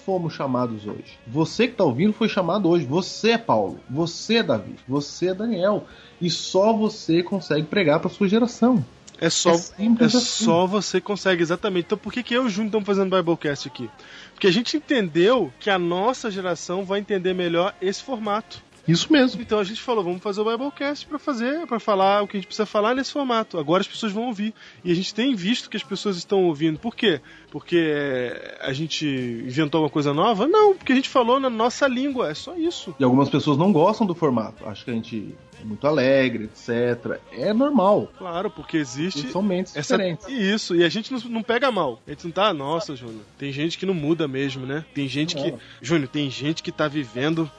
fomos chamados hoje. Você que está ouvindo foi chamado hoje. Você é Paulo, você é Davi, você é Daniel. E só você consegue pregar para sua geração. É só você consegue, exatamente. Então por que eu e o Júnior estamos fazendo Biblecast aqui? Porque a gente entendeu que a nossa geração vai entender melhor esse formato. Isso mesmo. Então a gente falou, vamos fazer o Biblecast para falar o que a gente precisa falar nesse formato. Agora as pessoas vão ouvir. E a gente tem visto que as pessoas estão ouvindo. Por quê? Porque a gente inventou uma coisa nova? Não, porque a gente falou na nossa língua. É só isso. E algumas pessoas não gostam do formato. Acho que a gente é muito alegre, etc. É normal. Claro, porque existe... E são mentes diferentes. Isso, e a gente não pega mal. A gente não tá... Nossa, Júnior, tem gente que não muda mesmo, né? Tem gente que... Júnior, tem gente que tá vivendo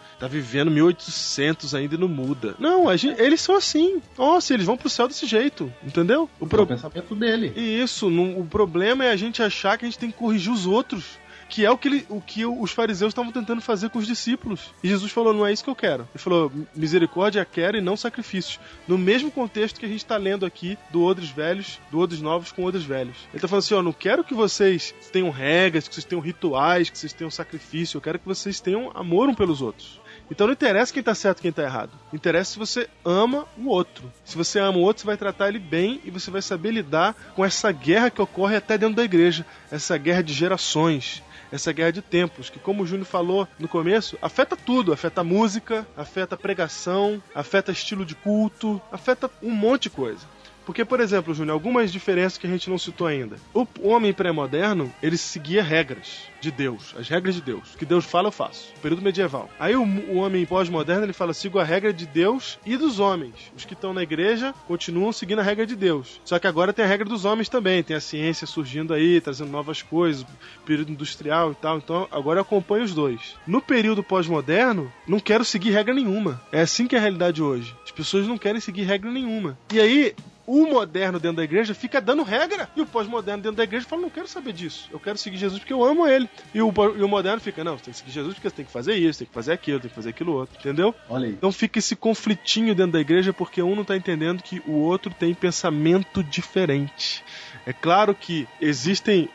1800 ainda e não muda. Não, eles são assim. Nossa, eles vão pro céu desse jeito, entendeu? É o pensamento dele. E isso, o problema é a gente achar que a gente tem que corrigir os outros. Que é o que os fariseus estavam tentando fazer com os discípulos. E Jesus falou, não é isso que eu quero. Ele falou, misericórdia quero e não sacrifício. No mesmo contexto que a gente está lendo aqui do odres velhos, do odres novos com odres velhos. Ele está falando assim, não quero que vocês tenham regras, que vocês tenham rituais, que vocês tenham sacrifício. Eu quero que vocês tenham amor um pelos outros. Então não interessa quem tá certo e quem tá errado. Interessa se você ama o outro. Se você ama o outro, você vai tratar ele bem e você vai saber lidar com essa guerra que ocorre até dentro da igreja. Essa guerra de gerações. Essa guerra de tempos, que como o Júnior falou no começo, afeta tudo, afeta a música, afeta a pregação, afeta estilo de culto, afeta um monte de coisa. Porque, por exemplo, Júnior, algumas diferenças que a gente não citou ainda. O homem pré-moderno, ele seguia regras de Deus, as regras de Deus. O que Deus fala, eu faço. Período medieval. Aí o homem pós-moderno, ele fala, sigo a regra de Deus e dos homens. Os que estão na igreja continuam seguindo a regra de Deus. Só que agora tem a regra dos homens também. Tem a ciência surgindo aí, trazendo novas coisas, período industrial e tal. Então, agora eu acompanho os dois. No período pós-moderno, não quero seguir regra nenhuma. É assim que é a realidade hoje. As pessoas não querem seguir regra nenhuma. E aí... o moderno dentro da igreja fica dando regra. E o pós-moderno dentro da igreja fala, não quero saber disso. Eu quero seguir Jesus porque eu amo ele. E o moderno fica, não, você tem que seguir Jesus porque você tem que fazer isso, tem que fazer aquilo, tem que fazer aquilo outro. Entendeu? Olha aí. Então fica esse conflitinho dentro da igreja porque um não tá entendendo que o outro tem pensamento diferente. É claro que existem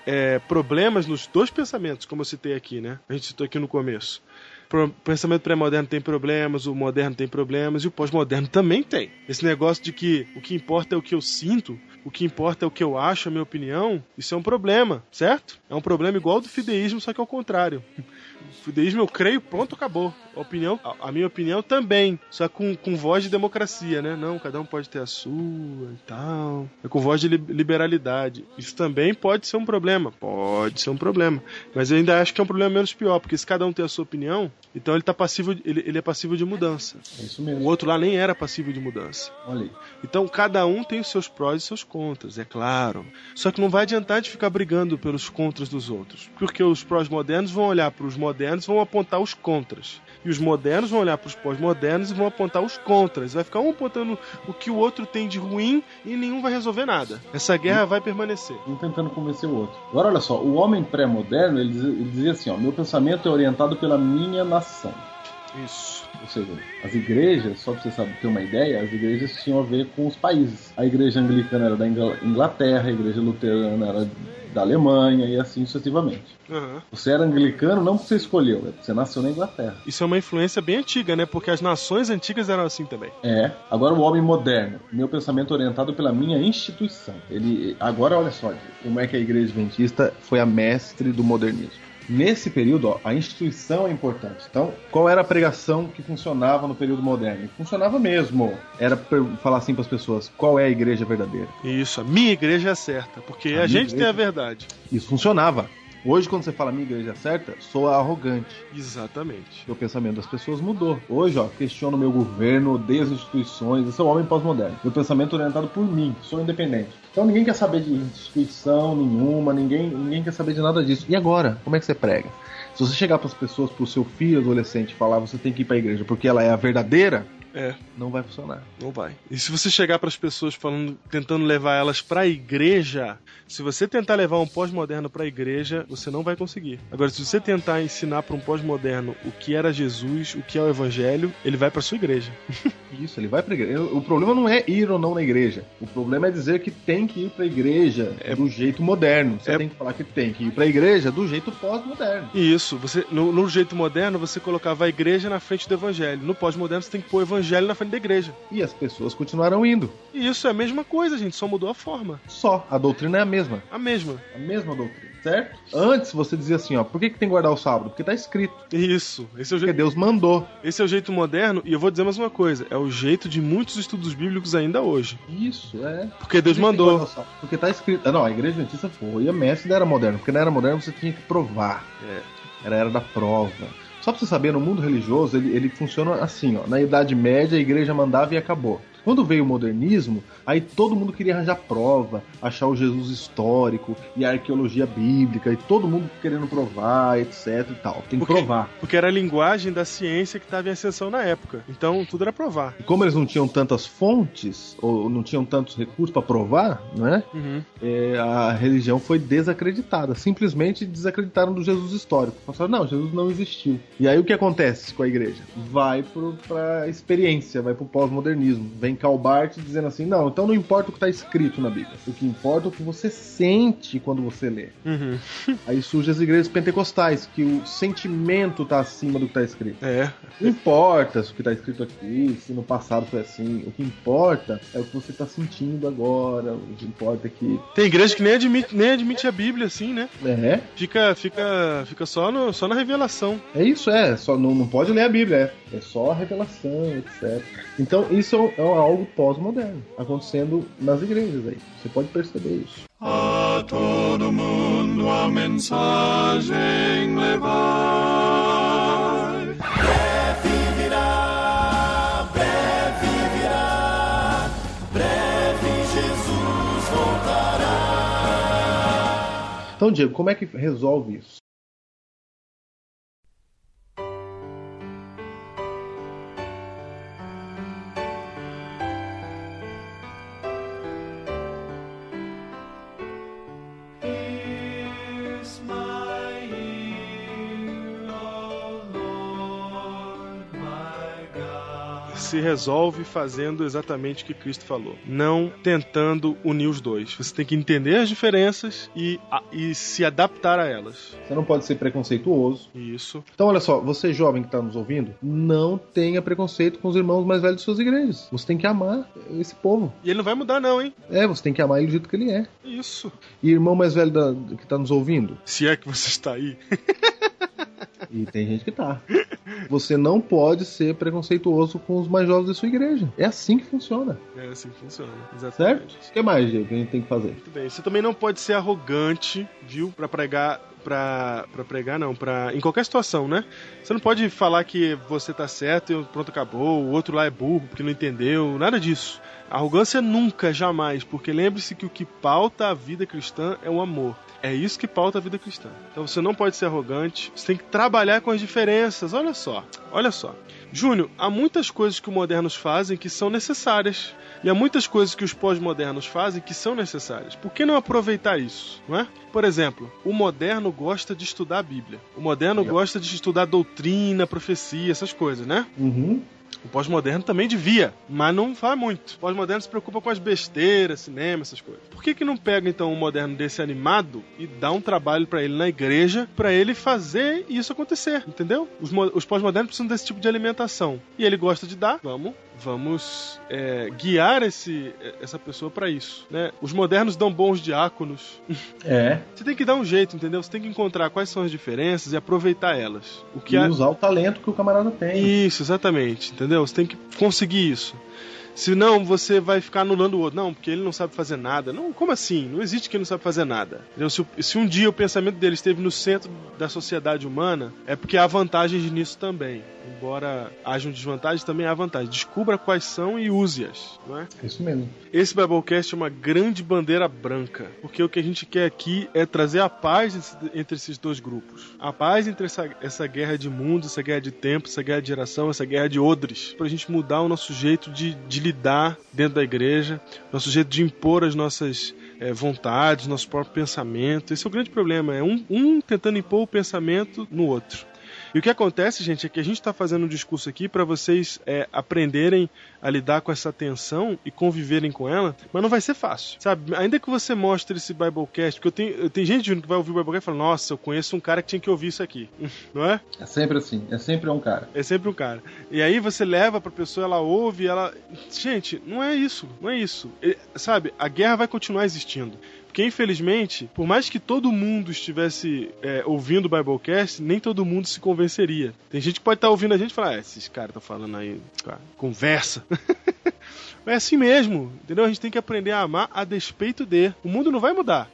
problemas nos dois pensamentos, como eu citei aqui, né? A gente citou aqui no começo. O pensamento pré-moderno tem problemas, o moderno tem problemas e o pós-moderno também tem. Esse negócio de que o que importa é o que eu sinto, o que importa é o que eu acho, a minha opinião, isso é um problema, certo? É um problema igual ao do fideísmo, só que ao contrário. O fideísmo eu creio, pronto, acabou. A minha opinião também, só com voz de democracia, né? Não, cada um pode ter a sua e tal. É com voz de liberalidade. Isso também pode ser um problema. Pode ser um problema. Mas eu ainda acho que é um problema menos pior, porque se cada um tem a sua opinião, então ele tá passivo, ele é passível de mudança. É isso mesmo. O outro lá nem era passível de mudança. Olha aí. Então cada um tem os seus prós e seus contras, é claro. Só que não vai adiantar de ficar brigando pelos contras dos outros. Porque os prós modernos vão olhar para os modernos pós-modernos vão apontar os contras. E os modernos vão olhar para os pós-modernos e vão apontar os contras. Vai ficar um apontando o que o outro tem de ruim e nenhum vai resolver nada. Essa guerra vai permanecer. Um tentando convencer o outro. Agora, olha só, o homem pré-moderno, ele dizia assim, ó, meu pensamento é orientado pela minha nação. Isso. Ou seja, as igrejas, só pra você saber, ter uma ideia, as igrejas tinham a ver com os países. A igreja anglicana era da Inglaterra, a igreja luterana era da Alemanha e assim sucessivamente. Uhum. Você era anglicano não porque você escolheu, é porque você nasceu na Inglaterra. Isso é uma influência bem antiga, né? Porque as nações antigas eram assim também. É. Agora o homem moderno, meu pensamento orientado pela minha instituição. Agora olha só, como é que a igreja adventista foi a mestre do modernismo. Nesse período, ó, a instituição é importante. Então, qual era a pregação que funcionava no período moderno? Funcionava mesmo. Era falar assim para as pessoas, qual é a igreja verdadeira? Isso, a minha igreja é certa, porque a gente tem a verdade. Isso funcionava. Hoje, quando você fala minha igreja é certa, soa arrogante. Exatamente. O pensamento das pessoas mudou. Hoje, ó, questiono o meu governo, odeio as instituições, eu sou um homem pós-moderno. Meu pensamento é orientado por mim, sou independente. Então ninguém quer saber de instituição nenhuma, ninguém quer saber de nada disso. E agora? Como é que você prega? Se você chegar para as pessoas, pro seu filho adolescente, falar você tem que ir para a igreja porque ela é a verdadeira, não vai funcionar. Não vai. E se você chegar para as pessoas tentando levar elas para a igreja, se você tentar levar um pós-moderno para a igreja, você não vai conseguir. Agora, se você tentar ensinar para um pós-moderno o que era Jesus, o que é o evangelho, ele vai para sua igreja. Isso, ele vai para a igreja. O problema não é ir ou não na igreja. O problema é dizer que tem que ir para a igreja do jeito moderno. Você tem que falar que tem que ir para a igreja do jeito pós-moderno. Isso. Você, no jeito moderno, você colocava a igreja na frente do evangelho. No pós-moderno, você tem que pôr o evangelho na frente da igreja. E as pessoas continuaram indo. E isso é a mesma coisa, gente. Só mudou a forma. Só. A doutrina é a mesma. A mesma. A mesma doutrina. Certo? Antes você dizia assim, ó, por que tem que guardar o sábado? Porque tá escrito. Isso. Esse é o jeito... Porque Deus mandou. Esse é o jeito moderno, e eu vou dizer mais uma coisa, é o jeito de muitos estudos bíblicos ainda hoje. Isso, é. Porque Deus mandou. Porque tá escrito. Não, a igreja adventista foi a mestre da era moderna. Porque na era moderna você tinha que provar. Era a era da prova. Só pra você saber, no mundo religioso, ele funciona assim, ó. Na Idade Média, a igreja mandava e acabou. Quando veio o modernismo, aí todo mundo queria arranjar prova, achar o Jesus histórico e a arqueologia bíblica, e todo mundo querendo provar, etc e tal. Tem que provar. Porque era a linguagem da ciência que estava em ascensão na época. Então, tudo era provar. E como eles não tinham tantas fontes, ou não tinham tantos recursos para provar, né? Uhum. A religião foi desacreditada. Simplesmente desacreditaram do Jesus histórico. Falaram, não, Jesus não existiu. E aí o que acontece com a igreja? Vai pra experiência, vai pro pós-modernismo. Vem Calbart dizendo assim, não, então não importa o que está escrito na Bíblia, o que importa é o que você sente quando você lê. Uhum. Aí surgem as igrejas pentecostais, que o sentimento está acima do que está escrito. Não importa se o que está escrito aqui, se no passado foi assim, o que importa é o que você está sentindo agora, o que importa é que... Tem igreja que nem admite a Bíblia assim, né? Fica só na revelação. É isso, só não pode ler a Bíblia, é só a revelação, etc. Então isso é algo pós-moderno acontecendo nas igrejas aí. Você pode perceber isso. A todo mundo a mensagem levai. Breve virá, breve Jesus voltará. Então, Diego, como é que resolve isso? Se resolve fazendo exatamente o que Cristo falou, não tentando unir os dois. Você tem que entender as diferenças e se adaptar a elas. Você não pode ser preconceituoso. Isso. Então olha só, você jovem que está nos ouvindo, não tenha preconceito com os irmãos mais velhos de suas igrejas. Você tem que amar esse povo. E ele não vai mudar não, hein? Você tem que amar ele do jeito que ele é. Isso. E irmão mais velho que está nos ouvindo? Se é que você está aí. E tem gente que tá. Você não pode ser preconceituoso com os mais jovens da sua igreja. É assim que funciona. É assim que funciona, exatamente. Certo? O que mais, Diego, que a gente tem que fazer? Muito bem. Você também não pode ser arrogante, viu? Pra pregar pra pregar, não, em qualquer situação, né? Você não pode falar que você tá certo e pronto, acabou, o outro lá é burro porque não entendeu, nada disso. Arrogância nunca, jamais, porque lembre-se que o que pauta a vida cristã é o amor. É isso que pauta a vida cristã. Então você não pode ser arrogante, você tem que trabalhar com as diferenças, olha só. Júnior, há muitas coisas que os modernos fazem que são necessárias. E há muitas coisas que os pós-modernos fazem que são necessárias. Por que não aproveitar isso, não é? Por exemplo, o moderno gosta de estudar a Bíblia. O moderno gosta de estudar doutrina, profecia, essas coisas, né? Uhum. O pós-moderno também devia, mas não faz muito. O pós-moderno se preocupa com as besteiras, cinema, essas coisas. Por que não pega, então, um moderno desse animado e dá um trabalho pra ele na igreja, pra ele fazer isso acontecer, entendeu? Os pós-modernos precisam desse tipo de alimentação. E ele gosta de dar, vamos guiar essa pessoa pra isso, né? Os modernos dão bons diáconos. Você tem que dar um jeito, entendeu? Você tem que encontrar quais são as diferenças e aproveitar elas. Usar o talento que o camarada tem. Isso, exatamente, entendeu? Você tem que conseguir isso. Senão você vai ficar anulando o outro. Não, porque ele não sabe fazer nada. Não, como assim? Não existe quem não sabe fazer nada. Entendeu? Se um dia o pensamento dele esteve no centro da sociedade humana, é porque há vantagens nisso também. Embora hajam desvantagens, também há vantagens. Descubra quais são e use-as. Não é? Isso mesmo. Esse Biblecast é uma grande bandeira branca. Porque o que a gente quer aqui é trazer a paz entre esses dois grupos. A paz entre essa guerra de mundo, essa guerra de tempo, essa guerra de geração, essa guerra de odres. Pra gente mudar o nosso jeito de lidar dentro da igreja, nosso jeito de impor as nossas vontades, nosso próprio pensamento. Esse é o grande problema, é um tentando impor o pensamento no outro. E o que acontece, gente, é que a gente está fazendo um discurso aqui para vocês aprenderem a lidar com essa tensão e conviverem com ela, mas não vai ser fácil, sabe? Ainda que você mostre esse Biblecast, porque eu tenho gente que vai ouvir o Biblecast e fala, nossa, eu conheço um cara que tinha que ouvir isso aqui, não é? É sempre assim, é sempre um cara. É sempre um cara. E aí você leva pra pessoa, ela ouve, ela... Gente, não é isso. Sabe, a guerra vai continuar existindo. Porque, infelizmente, por mais que todo mundo estivesse ouvindo o Biblecast, nem todo mundo se convenceria. Tem gente que pode estar ouvindo a gente e falar, esses caras estão falando aí, conversa. É assim mesmo, entendeu? A gente tem que aprender a amar a despeito de. O mundo não vai mudar.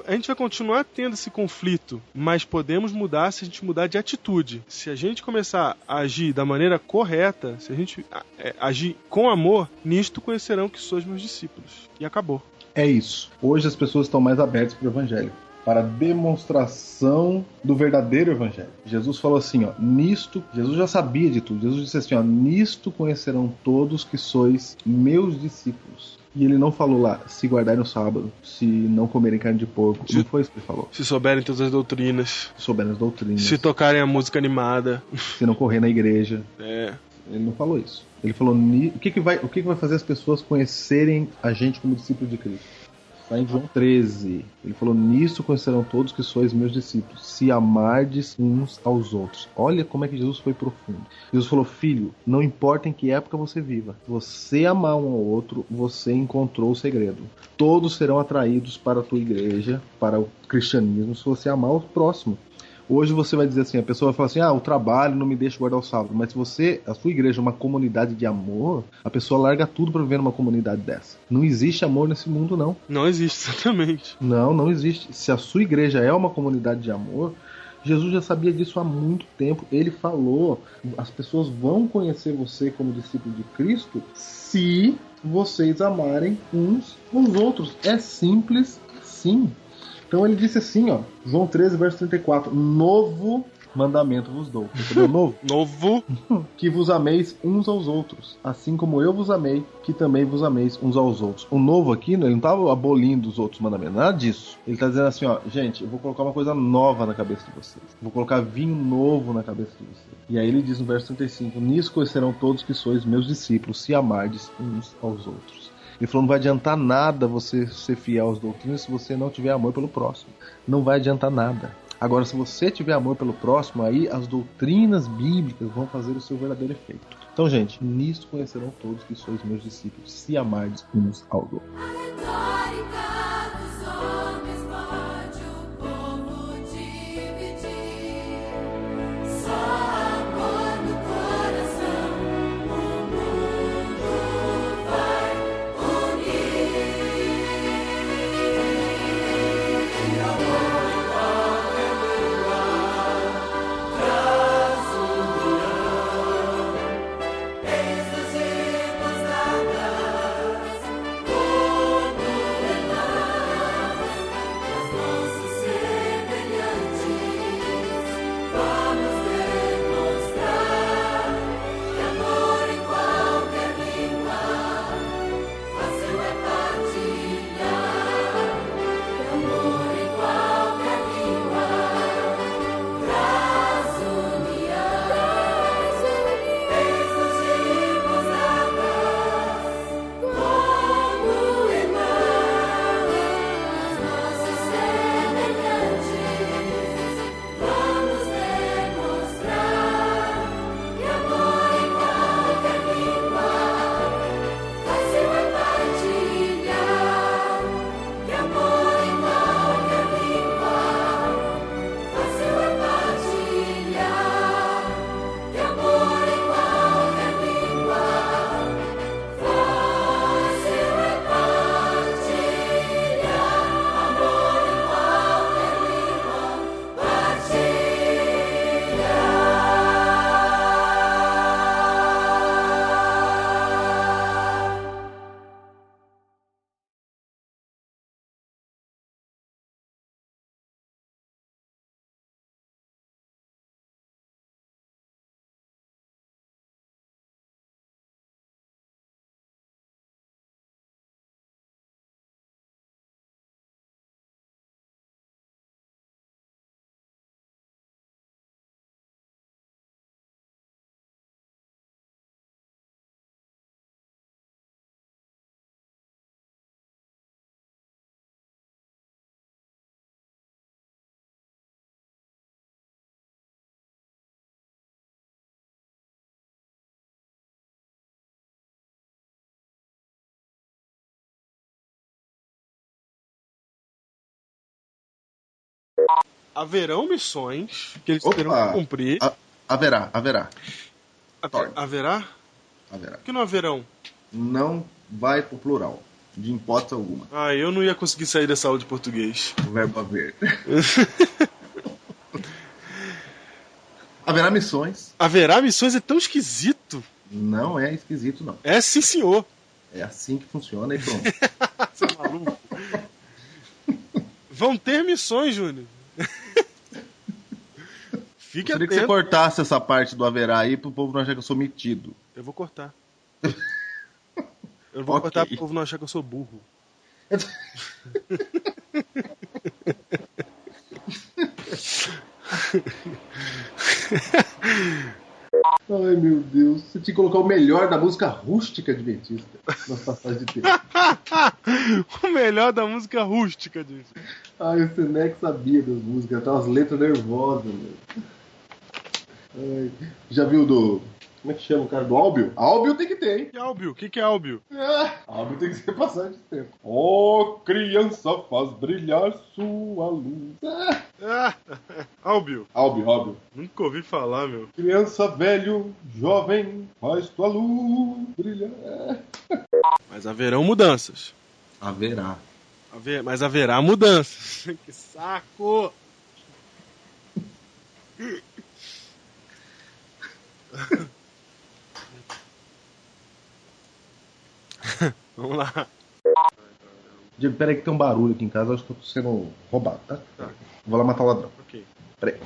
A gente vai continuar tendo esse conflito, mas podemos mudar se a gente mudar de atitude. Se a gente começar a agir da maneira correta, se a gente agir com amor, nisto conhecerão que sois meus discípulos. E acabou. É isso. Hoje as pessoas estão mais abertas para o evangelho, para a demonstração do verdadeiro evangelho. Jesus falou assim, nisto, Jesus já sabia de tudo. Jesus disse assim, nisto conhecerão todos que sois meus discípulos. E ele não falou lá, se guardarem no sábado, se não comerem carne de porco. Não foi isso que ele falou. Se souberem todas as doutrinas. Se souberem as doutrinas. Se tocarem a música animada. Se não correr na igreja. Ele não falou isso. Ele falou, o que vai fazer as pessoas conhecerem a gente como discípulo de Cristo? Está em João 13. Ele falou, nisto conhecerão todos que sois meus discípulos, se amardes uns aos outros. Olha como é que Jesus foi profundo. Jesus falou, filho, não importa em que época você viva, você amar um ao outro, você encontrou o segredo. Todos serão atraídos para a tua igreja, para o cristianismo, se você amar o próximo. Hoje você vai dizer assim, a pessoa vai falar assim, o trabalho não me deixa guardar o sábado. Mas se a sua igreja é uma comunidade de amor, a pessoa larga tudo para viver numa comunidade dessa. Não existe amor nesse mundo, não. Não existe, exatamente. Não existe. Se a sua igreja é uma comunidade de amor, Jesus já sabia disso há muito tempo. Ele falou, as pessoas vão conhecer você como discípulo de Cristo se vocês amarem uns aos outros. É simples assim. Então ele disse assim, João 13, verso 34, novo mandamento vos dou. Entendeu? Novo. Que vos ameis uns aos outros, assim como eu vos amei, que também vos ameis uns aos outros. O novo aqui, ele não estava abolindo os outros mandamentos, nada disso. Ele está dizendo assim, gente, eu vou colocar uma coisa nova na cabeça de vocês. Vou colocar vinho novo na cabeça de vocês. E aí ele diz no verso 35, nisso conhecerão todos que sois meus discípulos, se amardes uns aos outros. Ele falou, não vai adiantar nada você ser fiel às doutrinas se você não tiver amor pelo próximo. Não vai adiantar nada. Agora, se você tiver amor pelo próximo, aí as doutrinas bíblicas vão fazer o seu verdadeiro efeito. Então, gente, nisto conhecerão todos que sois meus discípulos, se amardes uns aos outros. haverão missões que eles Opa! terão que cumprir. Haverá. Haverá? Haverá. Por que não haverão? Não vai pro plural, de hipótese alguma. Eu não ia conseguir sair dessa aula de português. O verbo haver. Haverá missões. Haverá missões é tão esquisito. Não é esquisito, não. É sim, senhor. É assim que funciona e pronto. Você é maluco? Vão ter missões, Júnior. Fique Gostaria atento. que você cortasse essa parte do haverá aí pro povo não achar que eu sou metido. Eu vou cortar. Eu vou cortar pro povo não achar que eu sou burro. Ai, meu Deus. Você tinha que colocar o melhor da música rústica adventista nas passagens de tempo. O melhor da música rústica disso. Ai, o Senex sabia das músicas, tá umas letras nervosas, meu. Ai, já viu do... Como é que chama o cara? Do Álbio? Álbio tem que ter, hein? Que Álbio? O que é Álbio? Álbio tem que ser passagem de tempo. Oh, criança, faz brilhar sua luz. Álbio. Álbio. Nunca ouvi falar, meu. Criança, velho, jovem, faz tua luz brilhar. Mas haverão mudanças. Haverá. Mas haverá mudanças. Que saco! Vamos lá. Diego, peraí que tem um barulho aqui em casa, eu acho que eu tô sendo roubado, tá? Vou lá matar o ladrão. Ok. Peraí.